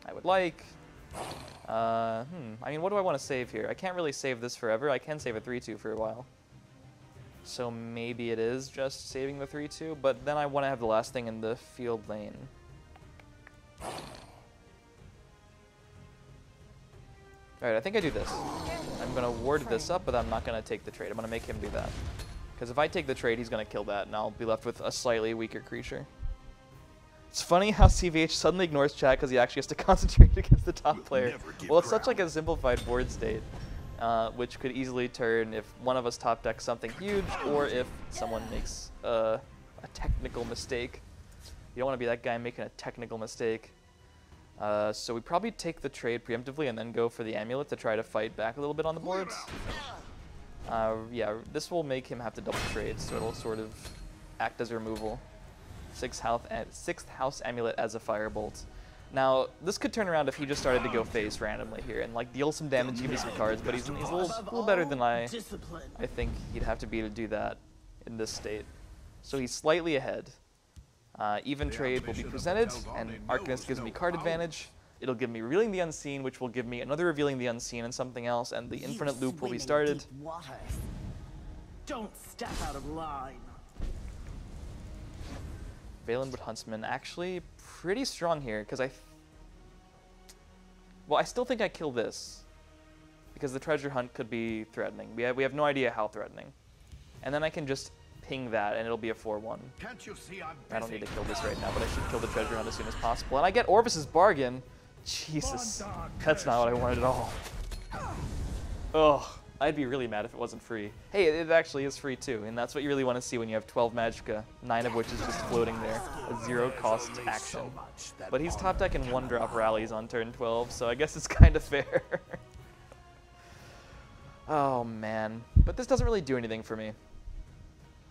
I would like. I mean, what do I want to save here? I can't really save this forever. I can save a 3-2 for a while. So maybe it is just saving the 3-2, but then I want to have the last thing in the field lane. Alright, I think I do this. I'm going to ward this up, but I'm not going to take the trade. I'm going to make him do that. Because if I take the trade, he's going to kill that, and I'll be left with a slightly weaker creature. It's funny how CVH suddenly ignores chat because he actually has to concentrate against the top player. Well, it's such like a simplified board state, which could easily turn if one of us top decks something huge, or if someone makes a technical mistake. You don't want to be that guy making a technical mistake. So we probably take the trade preemptively and then go for the amulet to try to fight back a little bit on the boards. Yeah, this will make him have to double trade, so it'll sort of act as removal. 6th house amulet as a firebolt. Now, this could turn around if he just started to go face randomly here and like deal some damage, give me some cards, but he's a little better than I think he'd have to be to do that in this state. So he's slightly ahead. Even trade will be presented, and Arcanist gives me card advantage. It'll give me Revealing the Unseen, which will give me another Revealing the Unseen and something else, and the infinite loop will be started. Don't step out of line. Valenwood Huntsman, actually pretty strong here, because well, I still think I kill this, because the treasure hunt could be threatening. We have no idea how threatening. And then I can just ping that, and it'll be a 4-1. Can't you see I'm I don't need to kill this right now, but I should kill the treasure hunt as soon as possible. And I get Orvis's Bargain. Jesus, that's not what I wanted at all. Ugh, I'd be really mad if it wasn't free. Hey, it actually is free too, and that's what you really want to see when you have 12 Magicka, 9 of which is just floating there, a 0-cost action. But he's top decking 1-drop rallies on turn 12, so I guess it's kind of fair. Oh man, but this doesn't really do anything for me.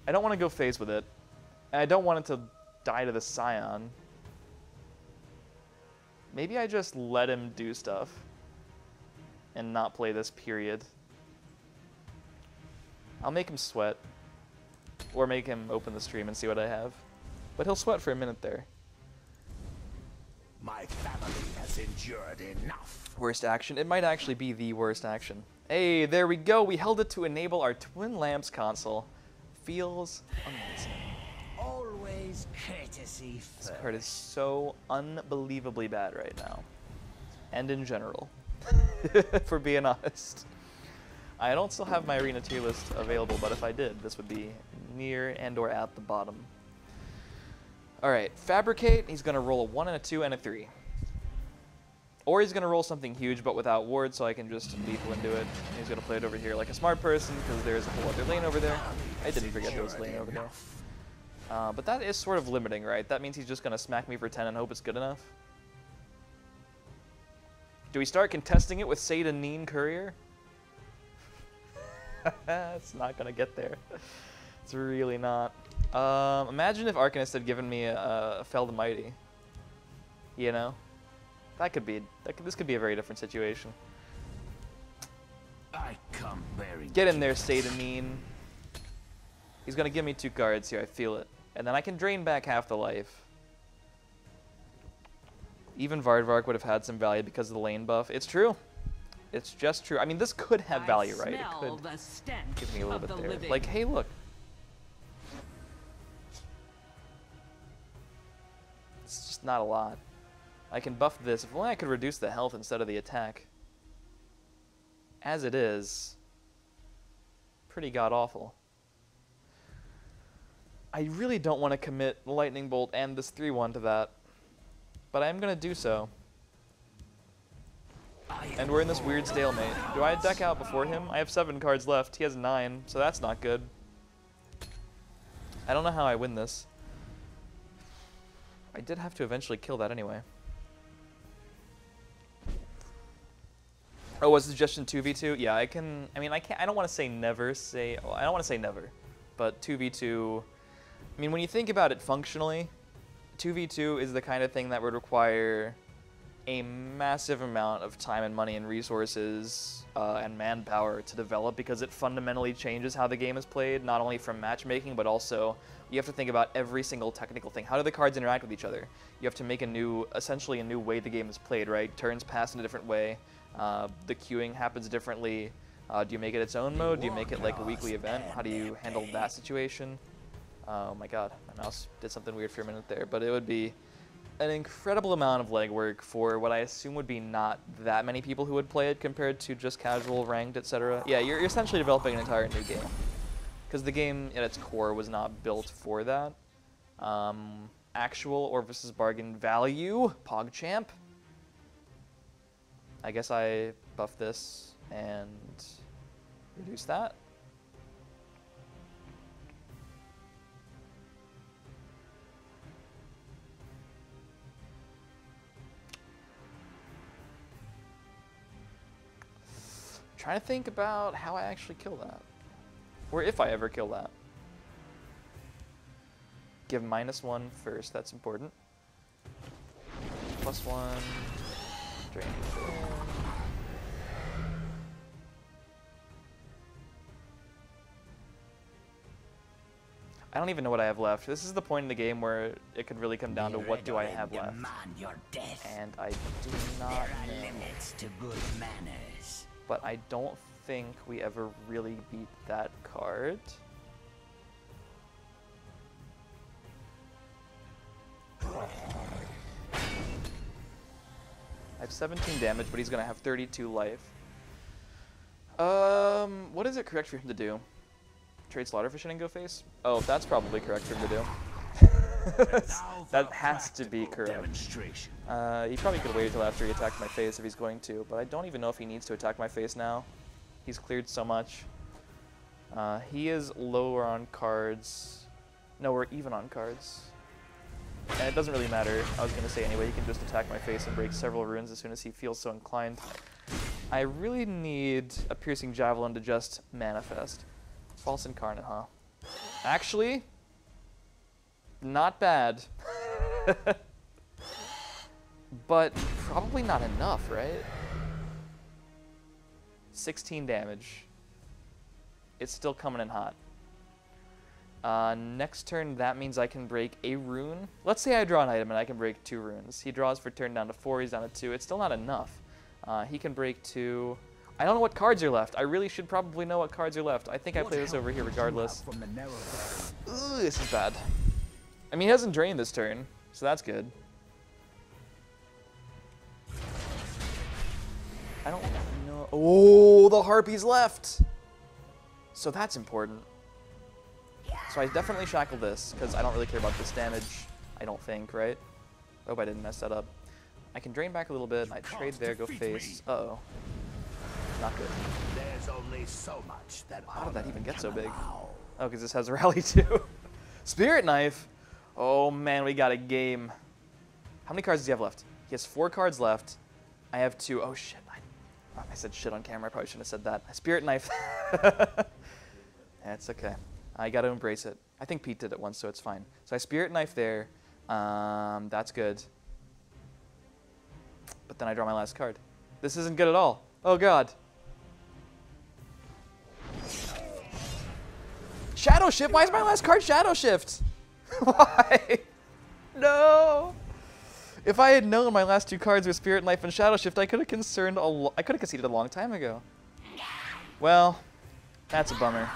I don't want to go phase with it, and I don't want it to die to the Scion. Maybe I just let him do stuff. and not play this, period. I'll make him sweat. Or make him open the stream and see what I have. But he'll sweat for a minute there. My family has endured enough. Worst action. It might actually be the worst action. Hey, there we go. We held it to enable our Twin Lamps console. Feels amazing. Always courtesy This first. card is so unbelievably bad right now. And in general. For being honest. I don't still have my arena tier list available, but if I did, this would be near and or at the bottom. Alright, Fabricate. He's going to roll a 1 and a 2 and a 3. Or he's going to roll something huge but without ward, so I can just lethal into it. He's going to play it over here like a smart person, because there's a whole other lane over there. I didn't forget there was a lane over there. But that is sort of limiting, right? That means he's just going to smack me for 10 and hope it's good enough. Do we start contesting it with Seda Neen Courier? It's not going to get there. It's really not. Imagine if Arcanist had given me a Fell the Mighty. You know? That could be... this could be a very different situation. I come bearing. Get in there, Seda Neen. He's going to give me 2 cards here, I feel it. And then I can drain back half the life. Even Vardvark would have had some value because of the lane buff. It's true. It's just true. I mean, this could have value, right? It could give me a little bit there. Like, hey, look. It's just not a lot. I can buff this. If only I could reduce the health instead of the attack. As it is, pretty god-awful. I really don't want to commit Lightning Bolt and this 3-1 to that. But I am going to do so. And we're in this weird stalemate. Do I deck out before him? I have 7 cards left. He has 9, so that's not good. I don't know how I win this. I did have to eventually kill that anyway. Oh, was suggestion 2v2? Yeah, I can. I mean, I can't. I don't want to say never. Well, I don't want to say never, but 2v2. I mean, when you think about it functionally, 2v2 is the kind of thing that would require a massive amount of time and money and resources and manpower to develop, because it fundamentally changes how the game is played, not only from matchmaking, but also you have to think about every single technical thing. How do the cards interact with each other? You have to make essentially a new way the game is played, right? Turns pass in a different way. The queuing happens differently. Do you make it its own mode? Do you make it like a weekly event? How do you handle that situation? Oh my god, my mouse did something weird for a minute there, but it would be an incredible amount of legwork for what I assume would be not that many people who would play it compared to just casual, ranked, etc. Yeah, you're essentially developing an entire new game, because the game at its core was not built for that. Actual or versus bargain value, PogChamp. I guess I buff this and reduce that. Trying to think about how I actually kill that. Or if I ever kill that. Give -1 first, that's important. +1. Drain. I don't even know what I have left. This is the point in the game where it could really come down to what do I have left. Your death. And I do not There are know. limits to good manners. But I don't think we ever really beat that card. I have 17 damage, but he's going to have 32 life. What is it correct for him to do? Trade Slaughterfish and go face? Oh, that's probably correct for him to do. That has to be correct. He probably could wait until after he attacked my face if he's going to, but I don't even know if he needs to attack my face now. He's cleared so much. He is lower on cards. No, we're even on cards. And it doesn't really matter. I was going to say anyway, he can just attack my face and break several runes as soon as he feels so inclined. I really need a Piercing Javelin to just manifest. False Incarnate, huh? Actually, not bad. But probably not enough, right? 16 damage. It's still coming in hot. Next turn, that means I can break a rune. Let's say I draw an item and I can break 2 runes. He draws for turn down to 4, he's down to 2. It's still not enough. He can break 2. I don't know what cards are left. I really should probably know what cards are left. I think I play this over here regardless. Ugh, this is bad. I mean, he hasn't drained this turn, so that's good. I don't know. Oh, the Harpy's left! So that's important. So I definitely shackle this, because I don't really care about this damage, I don't think, right? I hope I didn't mess that up. I can drain back a little bit, I trade there, go face. Uh-oh. Not good. There's only so much that How did that even get so big? allow. Oh, because this has a rally too. Spirit Knife! Oh man, we got a game. How many cards does he have left? He has 4 cards left. I have 2. Oh shit, I said shit on camera, I probably shouldn't have said that. Spirit Knife. That's okay. I gotta embrace it. I think Pete did it once, so it's fine. So I Spirit Knife there. That's good. But then I draw my last card. This isn't good at all. Oh god. Shadow Shift? Why is my last card Shadow Shift? Why? No. If I had known my last 2 cards were Spirit Knife and Shadow Shift, I could have conceded a long time ago. Well, that's a bummer.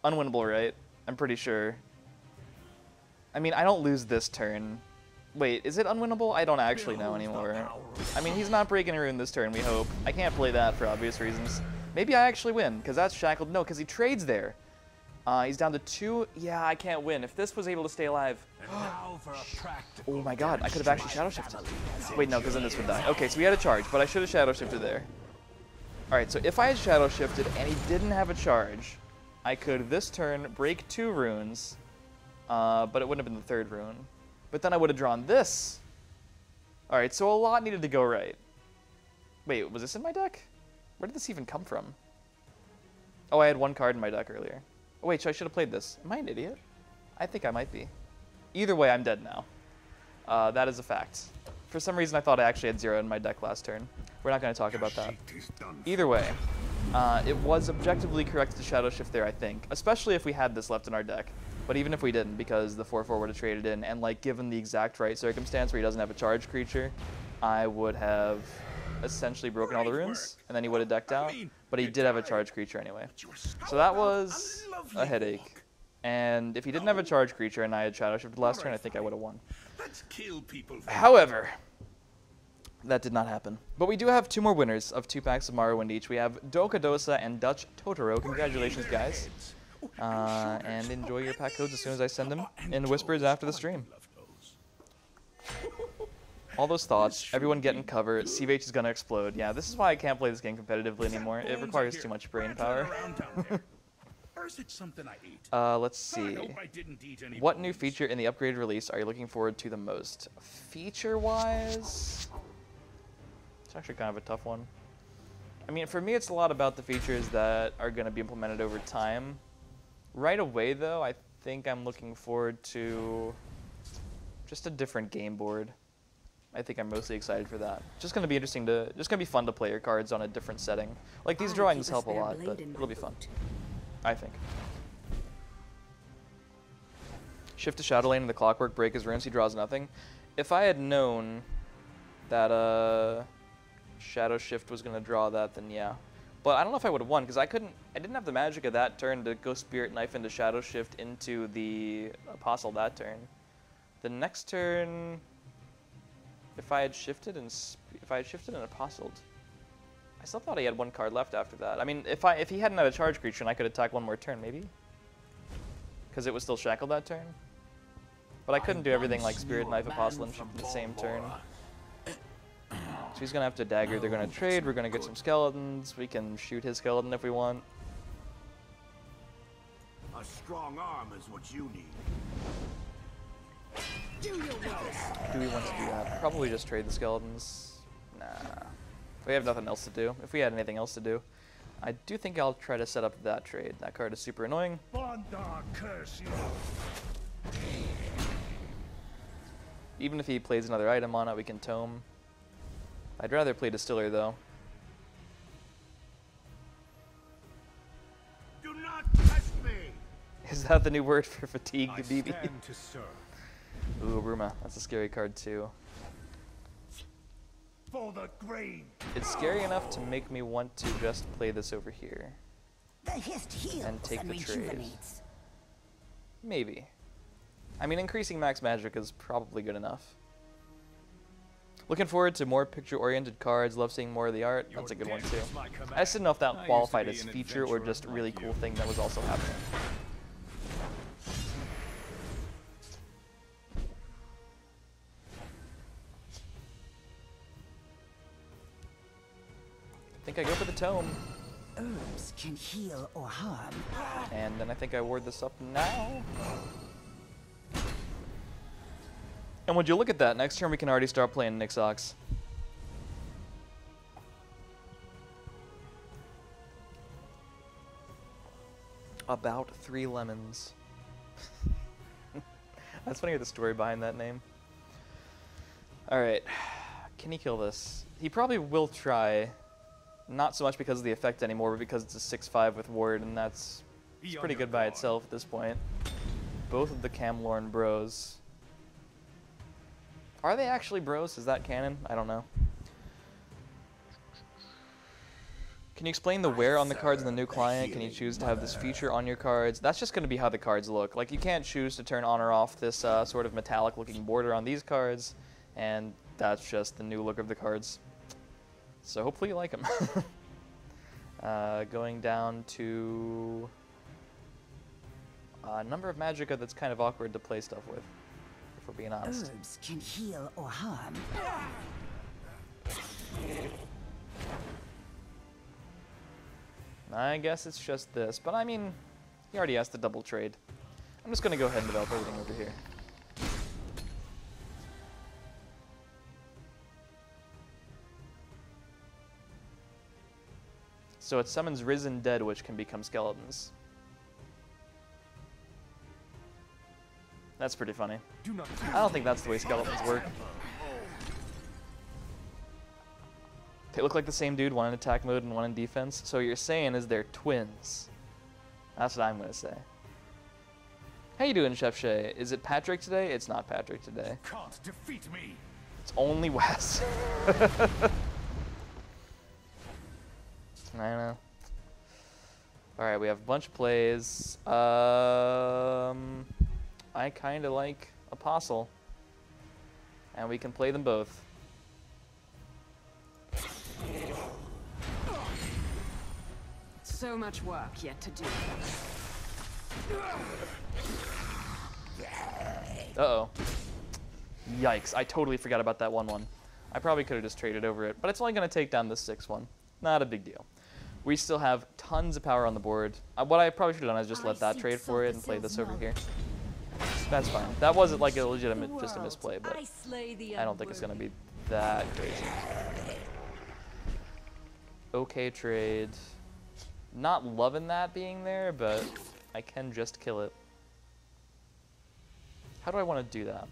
Unwinnable, right? I'm pretty sure. I mean, I don't lose this turn. Wait, is it unwinnable? I don't actually know anymore. I mean, he's not breaking a rune this turn, we hope. I can't play that for obvious reasons. Maybe I actually win, because that's shackled. No, because he trades there. He's down to 2. Yeah, I can't win. If this was able to stay alive... Oh my god, I could have actually Shadow Shifted. Wait, no, because then this would die. Okay, so we had a charge, but I should have Shadow Shifted there. Alright, so if I had Shadow Shifted and he didn't have a charge, I could this turn break 2 runes, but it wouldn't have been the 3rd rune. But then I would have drawn this. Alright, so a lot needed to go right. Wait, was this in my deck? Where did this even come from? Oh, I had 1 card in my deck earlier. Oh wait, so I should have played this. Am I an idiot? I think I might be. Either way, I'm dead now. That is a fact. For some reason, I thought I actually had 0 in my deck last turn. We're not going to talk about that. Either way, it was objectively correct to Shadow Shift there, I think. Especially if we had this left in our deck. But even if we didn't, because the 4/4 would have traded in, and like given the exact right circumstance where he doesn't have a charge creature, I would have essentially broken all the runes, and then he would have decked out. But he did have a charge creature anyway. So that was a headache. And if he didn't have a charge creature and I had Shadow Shifted last turn, I think I would have won. However, that did not happen. But we do have 2 more winners of 2 packs of Morrowind each. We have Dokadosa and Dutch Totoro. Congratulations, guys. And enjoy your pack codes as soon as I send them in whispers after the stream. All those thoughts, everyone getting cover, CVH is going to explode. Yeah, this is why I can't play this game competitively anymore. It requires too much brain power. Let's see. What new feature in the upgraded release are you looking forward to the most? Feature-wise? It's actually kind of a tough one. I mean, for me, it's a lot about the features that are going to be implemented over time. Right away, though, I think I'm looking forward to just a different game board. I think I'm mostly excited for that. Just going to be interesting to, just going to be fun to play your cards on a different setting. Like, these drawings help a lot, but it'll be fun. I think. Shift to Shadow Lane and the Clockwork break his runes, he draws nothing. If I had known that Shadow Shift was going to draw that, then yeah. But I don't know if I would have won, because I didn't have the magic of that turn to go Spirit Knife into Shadow Shift into the Apostle that turn. The next turn, if I had shifted and Apostled, I still thought he had 1 card left after that. I mean, if he hadn't had a charge creature and I could attack 1 more turn, maybe? Because it was still shackled that turn? But I couldn't do everything like Spirit Knife, Apostle, and shift in the same turn. So he's going to have to dagger. They're going to trade. We're going to get some skeletons. We can shoot his skeleton if we want. A strong arm is what you need. Do we want to do that? Probably just trade the skeletons. Nah. We have nothing else to do. If we had anything else to do, I do think I'll try to set up that trade. That card is super annoying. Curse you. Even if he plays another item on it, we can tome. I'd rather play Distiller, though. that the new word for fatigue, I BB? stand to serve. Ooh, Bruma. That's a scary card too. For the grain. It's scary enough to make me want to just play this over here. The hist heals And take the trade. rejuvenates. Maybe. I mean, increasing max magic is probably good enough. Looking forward to more picture-oriented cards. Love seeing more of the art. That's a good one too. I just didn't know if that qualified as feature or just a really cool thing that was also happening. I think I go for the tome. Herbs can heal or harm. And then I think I ward this up now. And would you look at that? Next turn we can already start playing Nixox. About 3 lemons. That's funny, the story behind that name. Alright. Can he kill this? He probably will try. Not so much because of the effect anymore, but because it's a 6/5 with ward, and it's pretty good by itself at this point. Both of the Camlorn bros. Are they actually bros? Is that canon? I don't know. Can you explain the wear on the cards in the new client? Can you choose to have this feature on your cards? That's just going to be how the cards look. Like, you can't choose to turn on or off this sort of metallic looking border on these cards, and that's just the new look of the cards. So hopefully you like them. Going down to a number of Magicka that's kind of awkward to play stuff with, if we're being honest. Herbs can heal or harm. I guess it's just this, but I mean, he already has to double trade. I'm just going to go ahead and develop everything over here. So it summons Risen Dead, which can become skeletons. That's pretty funny. I don't think that's the way skeletons work. They look like the same dude, one in attack mode and one in defense. So what you're saying is they're twins. That's what I'm going to say. How you doing, Chef Shay? Is it Patrick today? It's not Patrick today. Can't defeat me. It's only Wes. I know. Alright, we have a bunch of plays. I kind of like Apostle. And we can play them both. So much work yet to do. Uh-oh. Yikes, I totally forgot about that 1/1. I probably could have just traded over it, but it's only going to take down this 6/1. Not a big deal. We still have tons of power on the board. What I probably should have done is just let that trade for it and play this over here. That's fine. That wasn't like a legitimate, just a misplay, but I don't think it's going to be that crazy. Okay trade. Not loving that being there, but I can just kill it. How do I want to do that?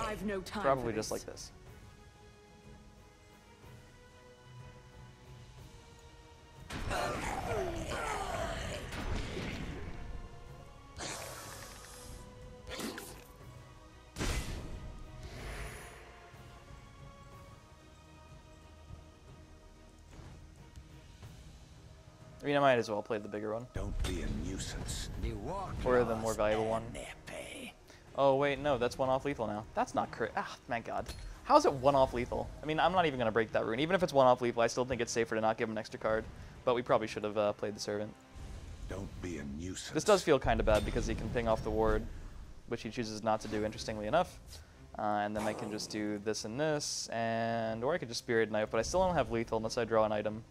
I've no time. Probably just like this. I mean, I might as well play the bigger one. Don't be a nuisance. Or the more valuable one. Oh, wait, no, that's 1-off lethal now. That's not correct. Ah, my god. How is it 1-off lethal? I mean, I'm not even going to break that rune. Even if it's 1-off lethal, I still think it's safer to not give him an extra card. But we probably should have played the Servant. Don't be a nuisance. This does feel kind of bad because he can ping off the ward, which he chooses not to do, interestingly enough. And then I can just do this and this, or I could just Spirit Knife, but I still don't have lethal unless I draw an item.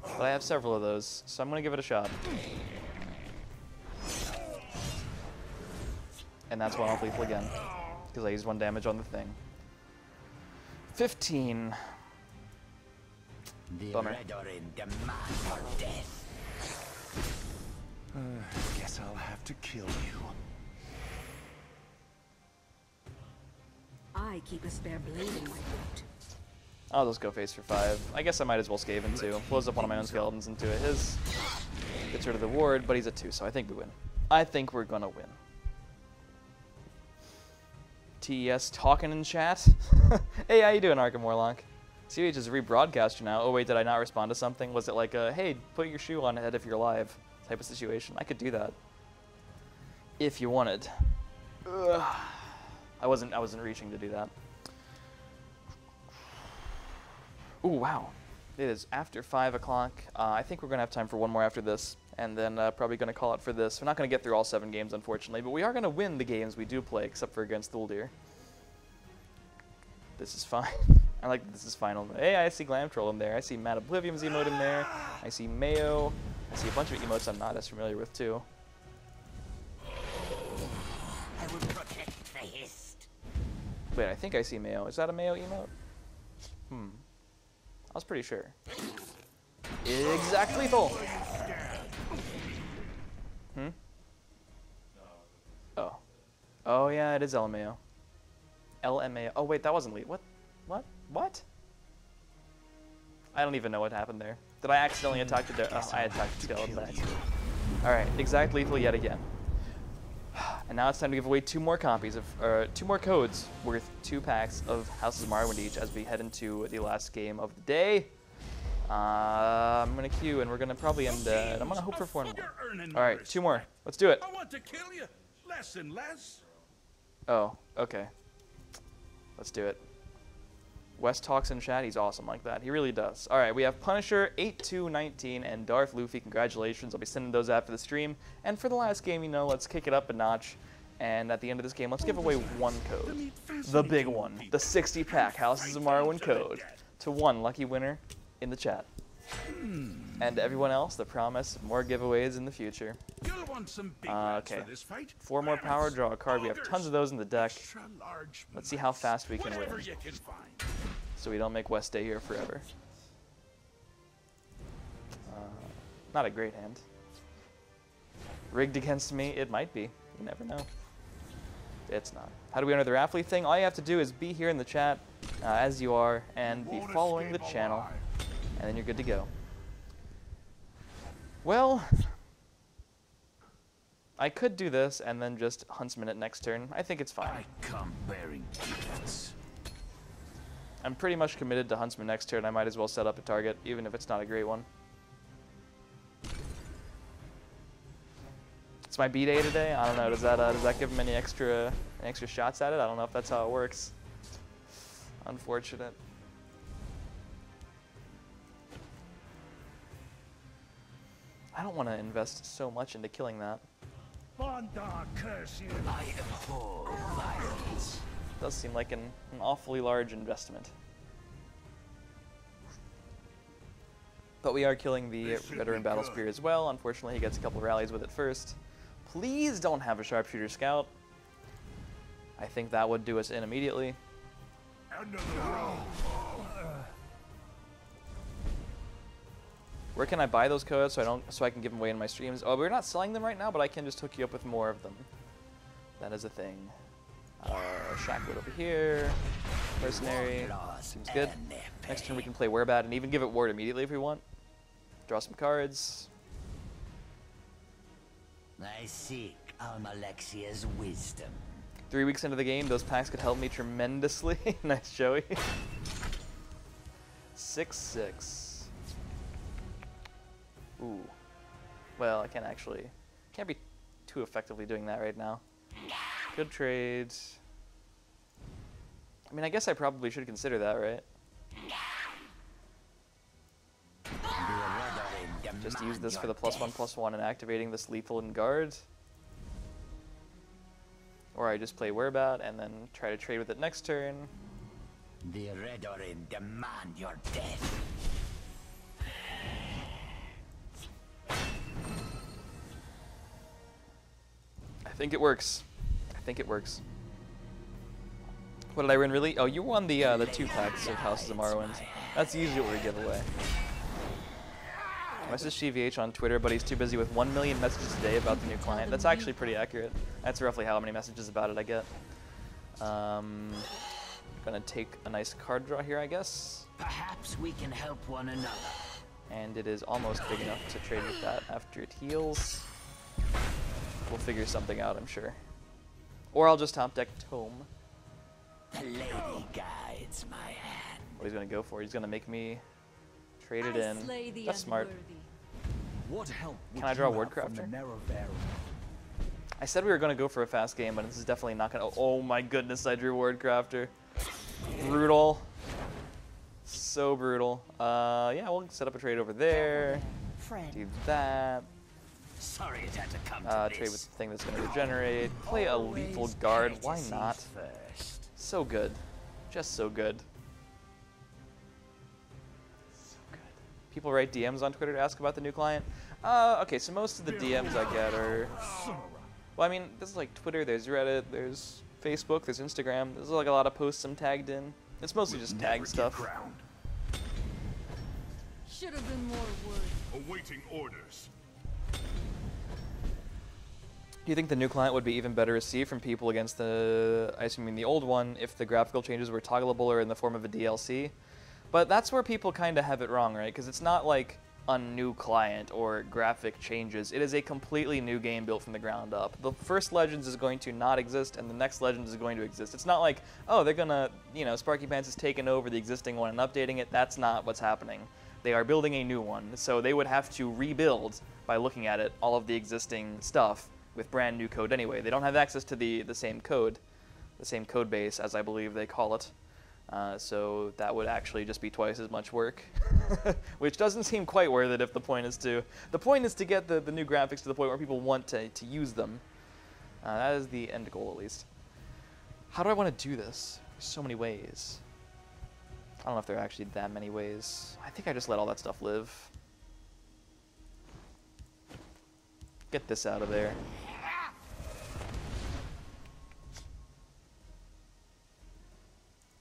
But I have several of those, so I'm going to give it a shot. And that's 1-off lethal again, because I used 1 damage on the thing. 15. Bummer. Guess I'll have to kill you. I keep a spare blade in my boot. I'll just go face for 5. I guess I might as well Skaven too. Blows up one of my own skeletons into it. His gets rid of the ward, but he's at 2, so I think we win. I think we're gonna win. TES talking in chat. Hey, how you doing, Arkham Warlock? CVH is a rebroadcaster now. Oh wait, did I not respond to something? Was it like a, hey, put your shoe on head if you're live type of situation? I could do that. If you wanted. Ugh. I wasn't reaching to do that. Ooh, wow. It is after 5 o'clock. I think we're going to have time for one more after this, and then probably going to call it for this. We're not going to get through all 7 games, unfortunately, but we are going to win the games we do play, except for against Thuldir. This is fine. I like that this is final. Hey, I see Glam Troll in there. I see Mad Oblivium's emote in there. I see Mayo. I see a bunch of emotes I'm not as familiar with, too. I will protect the Hist. Wait, I think I see Mayo. Is that a Mayo emote? I was pretty sure. Exact lethal. Oh. Oh yeah, it is LMAO. LMAO. Oh wait, that wasn't lethal. What? I don't even know what happened there. Did I accidentally attack the? Oh, I attacked the skeleton by accident. All right, exact lethal yet again. And now it's time to give away 2 more copies of, 2 more codes worth 2 packs of Houses of Morrowind each as we head into the last game of the day. I'm gonna queue and we're gonna probably end. I'm gonna hope for 4 more. All right, 2 more. Let's do it. I want to kill you less and less. Oh, okay. Let's do it. Wes talks in chat. He's awesome like that. He really does. All right, we have Punisher 8219 and Darth Luffy. Congratulations. I'll be sending those after the stream. And for the last game, you know, let's kick it up a notch. And at the end of this game, let's give away 1 code. The big one. The 60-pack Houses of Morrowind code. To 1 lucky winner in the chat. And everyone else, the promise of more giveaways in the future. You'll want some big rats Okay. for this fight. 4 more power, draw a card. We have tons of those in the deck. Extra large Let's see how fast we can whatever win. you can find. So we don't make West stay here forever. Not a great hand. Rigged against me? It might be. You never know. It's not. How do we enter the Raffly thing? All you have to do is be here in the chat as you are and be following the channel. And then you're good to go. Well, I could do this and then just Huntsman it next turn. I think it's fine. I come bearing gifts. I'm pretty much committed to Huntsman next turn. I might as well set up a target, even if it's not a great one. It's my B day today. I don't know. Does that give him any extra shots at it? I don't know if that's how it works. Unfortunate. I don't want to invest so much into killing that. Bondar curse you. I abhor violence. Does seem like an awfully large investment. But we are killing the veteran battle spear as well. Unfortunately, he gets a couple of rallies with it first. Please don't have a sharpshooter scout. I think that would do us in immediately. Where can I buy those codes so I can give them away in my streams? Oh, we're not selling them right now, but I can just hook you up with more of them. That is a thing. Shackwood over here. Mercenary. Seems good. Next turn we can play Werebat and even give it ward immediately if we want. Draw some cards. I seek Almalexia's wisdom. 3 weeks into the game, those packs could help me tremendously. Nice, Joey. 6/6. Ooh. Well, I can't be too effectively doing that right now. Good trades. I mean, I guess I probably should consider that, right? Just use this for the +1/+1 and activating this lethal and guard. Or I just play Werebat and then try to trade with it next turn. The Redorin demand your death. I think it works. What did I win, really? Oh, you won the 2 packs of Houses of Morrowind. That's usually what we give away. I messaged CVH on Twitter, but he's too busy with 1 million messages a day about the new client. That's actually pretty accurate. That's roughly how many messages about it I get. Gonna take a nice card draw here, I guess. Perhaps we can help one another. And it is almost big enough to trade with that after it heals. We'll figure something out, I'm sure. Or I'll just top deck Tome. The lady guides my hand. What he's gonna go for? He's gonna make me trade it in. That's smart. What help Can I draw a Word Crafter? I said we were gonna go for a fast game, but this is definitely not gonna. Oh my goodness! I drew Word Crafter. Brutal. So brutal. Yeah, we'll set up a trade over there. Do that. Sorry it had to come to Trade with this. the thing that's gonna regenerate. Play a lethal guard. Why not? First. So good. Just so good. So good. People write DMs on Twitter to ask about the new client. Okay, so most of the DMs I get are... Well, I mean, this is like Twitter, there's Reddit, there's Facebook, there's Instagram. There's like a lot of posts I'm tagged in. It's mostly just tag stuff. Should have been more words. Awaiting orders. Do you think the new client would be even better received from people against the, I assume the old one, if the graphical changes were toggleable or in the form of a DLC? But that's where people kind of have it wrong, right? Because it's not like a new client or graphic changes. It is a completely new game built from the ground up. The first Legends is going to not exist, and the next Legends is going to exist. It's not like, oh, they're gonna, you know, Sparky Pants is taking over the existing one and updating it. That's not what's happening. They are building a new one, so they would have to rebuild, by looking at it, all of the existing stuff with brand new code anyway. They don't have access to the same code base, as I believe they call it. So that would actually just be twice as much work, which doesn't seem quite worth it if the point is to get the new graphics to the point where people want to use them. That is the end goal, at least. How do I want to do this? There's so many ways. I don't know if there are actually that many ways. I think I just let all that stuff live. Get this out of there.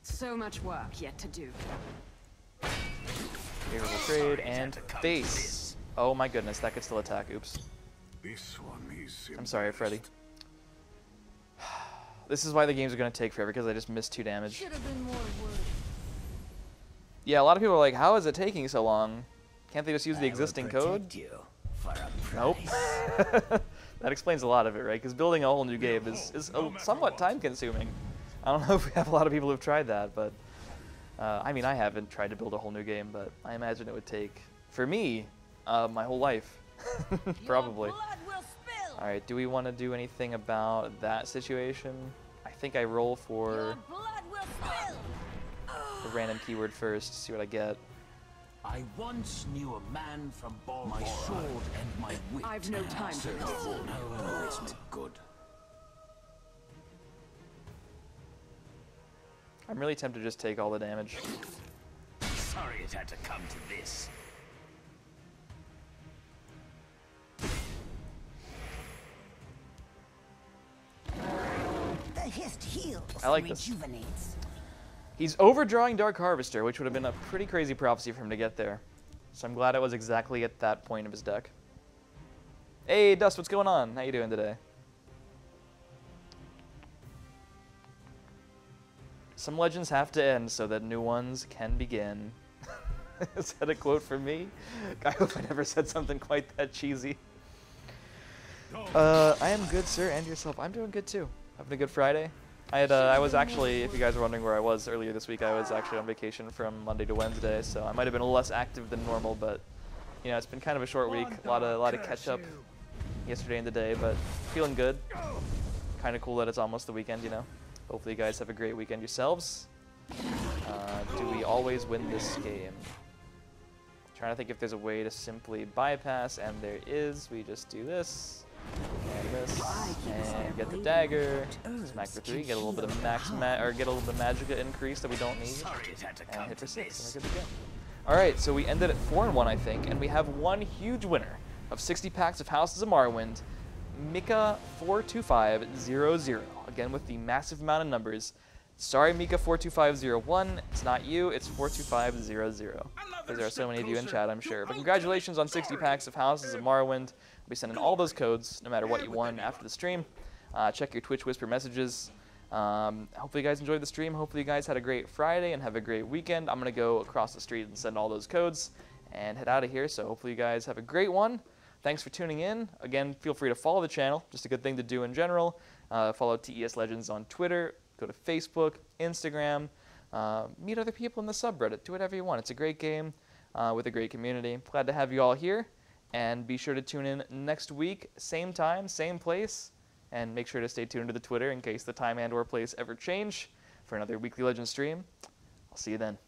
So much work yet to do. Favorable trade and base. Oh my goodness, that could still attack. Oops. This one is I'm sorry, Freddy. This is why the games are going to take forever, because I just missed 2 damage. Should have been more words. Yeah, a lot of people are like, how is it taking so long? Can't they just use the existing code? You for a Nope. price. That explains a lot of it, right? Because building a whole new game is somewhat time-consuming. I don't know if we have a lot of people who've tried that, but... I mean, I haven't tried to build a whole new game, but I imagine it would take, for me, my whole life. Probably. Alright, do we want to do anything about that situation? I think I roll for the random keyword first, see what I get. I once knew a man from Balmora. My sword and my wit. I've no time for this. No, it's not good. I'm really tempted to just take all the damage. Sorry it had to come to this. The hist heals. I like this. Rejuvenates. He's overdrawing Dark Harvester, which would have been a pretty crazy prophecy for him to get there. So I'm glad it was exactly at that point of his deck. Hey, Dust, what's going on? How you doing today? Some legends have to end so that new ones can begin. Is that a quote from me? I hope I never said something quite that cheesy. I am good, sir, and yourself. I'm doing good too. Having a good Friday. I was actually, if you guys were wondering where I was earlier this week, I was actually on vacation from Monday to Wednesday, so I might have been a little less active than normal, but you know, it's been kind of a short week. A lot of catch up yesterday and today, but feeling good. Kind of cool that it's almost the weekend, you know. Hopefully you guys have a great weekend yourselves. Do we always win this game? Trying to think if there's a way to simply bypass, and there is. We just do this, and this, and get the dagger. Smack for 3, get a little bit of get a little bit of magicka increase that we don't need, Sorry it had to and come hit for to 6, this. and we're good to go. All right, so we ended at 4-1, I think, and we have one huge winner of 60 packs of Houses of Morrowind, Mika 42500. Again with the massive amount of numbers. Sorry, Mika 42501. It's not you. It's 42500. Because there are so many of you in chat, I'm sure. But congratulations on 60 packs of Houses of Morrowind. I'll be sending all those codes, no matter what you won, after the stream. Check your Twitch Whisper messages. Hopefully you guys enjoyed the stream. Hopefully you guys had a great Friday and have a great weekend. I'm going to go across the street and send all those codes and head out of here. So hopefully you guys have a great one. Thanks for tuning in. Again, feel free to follow the channel. Just a good thing to do in general. Follow TES Legends on Twitter. Go to Facebook, Instagram. Meet other people in the subreddit. Do whatever you want. It's a great game with a great community. Glad to have you all here. And be sure to tune in next week, same time, same place. And make sure to stay tuned to the Twitter in case the time and or place ever change for another weekly Legends stream. I'll see you then.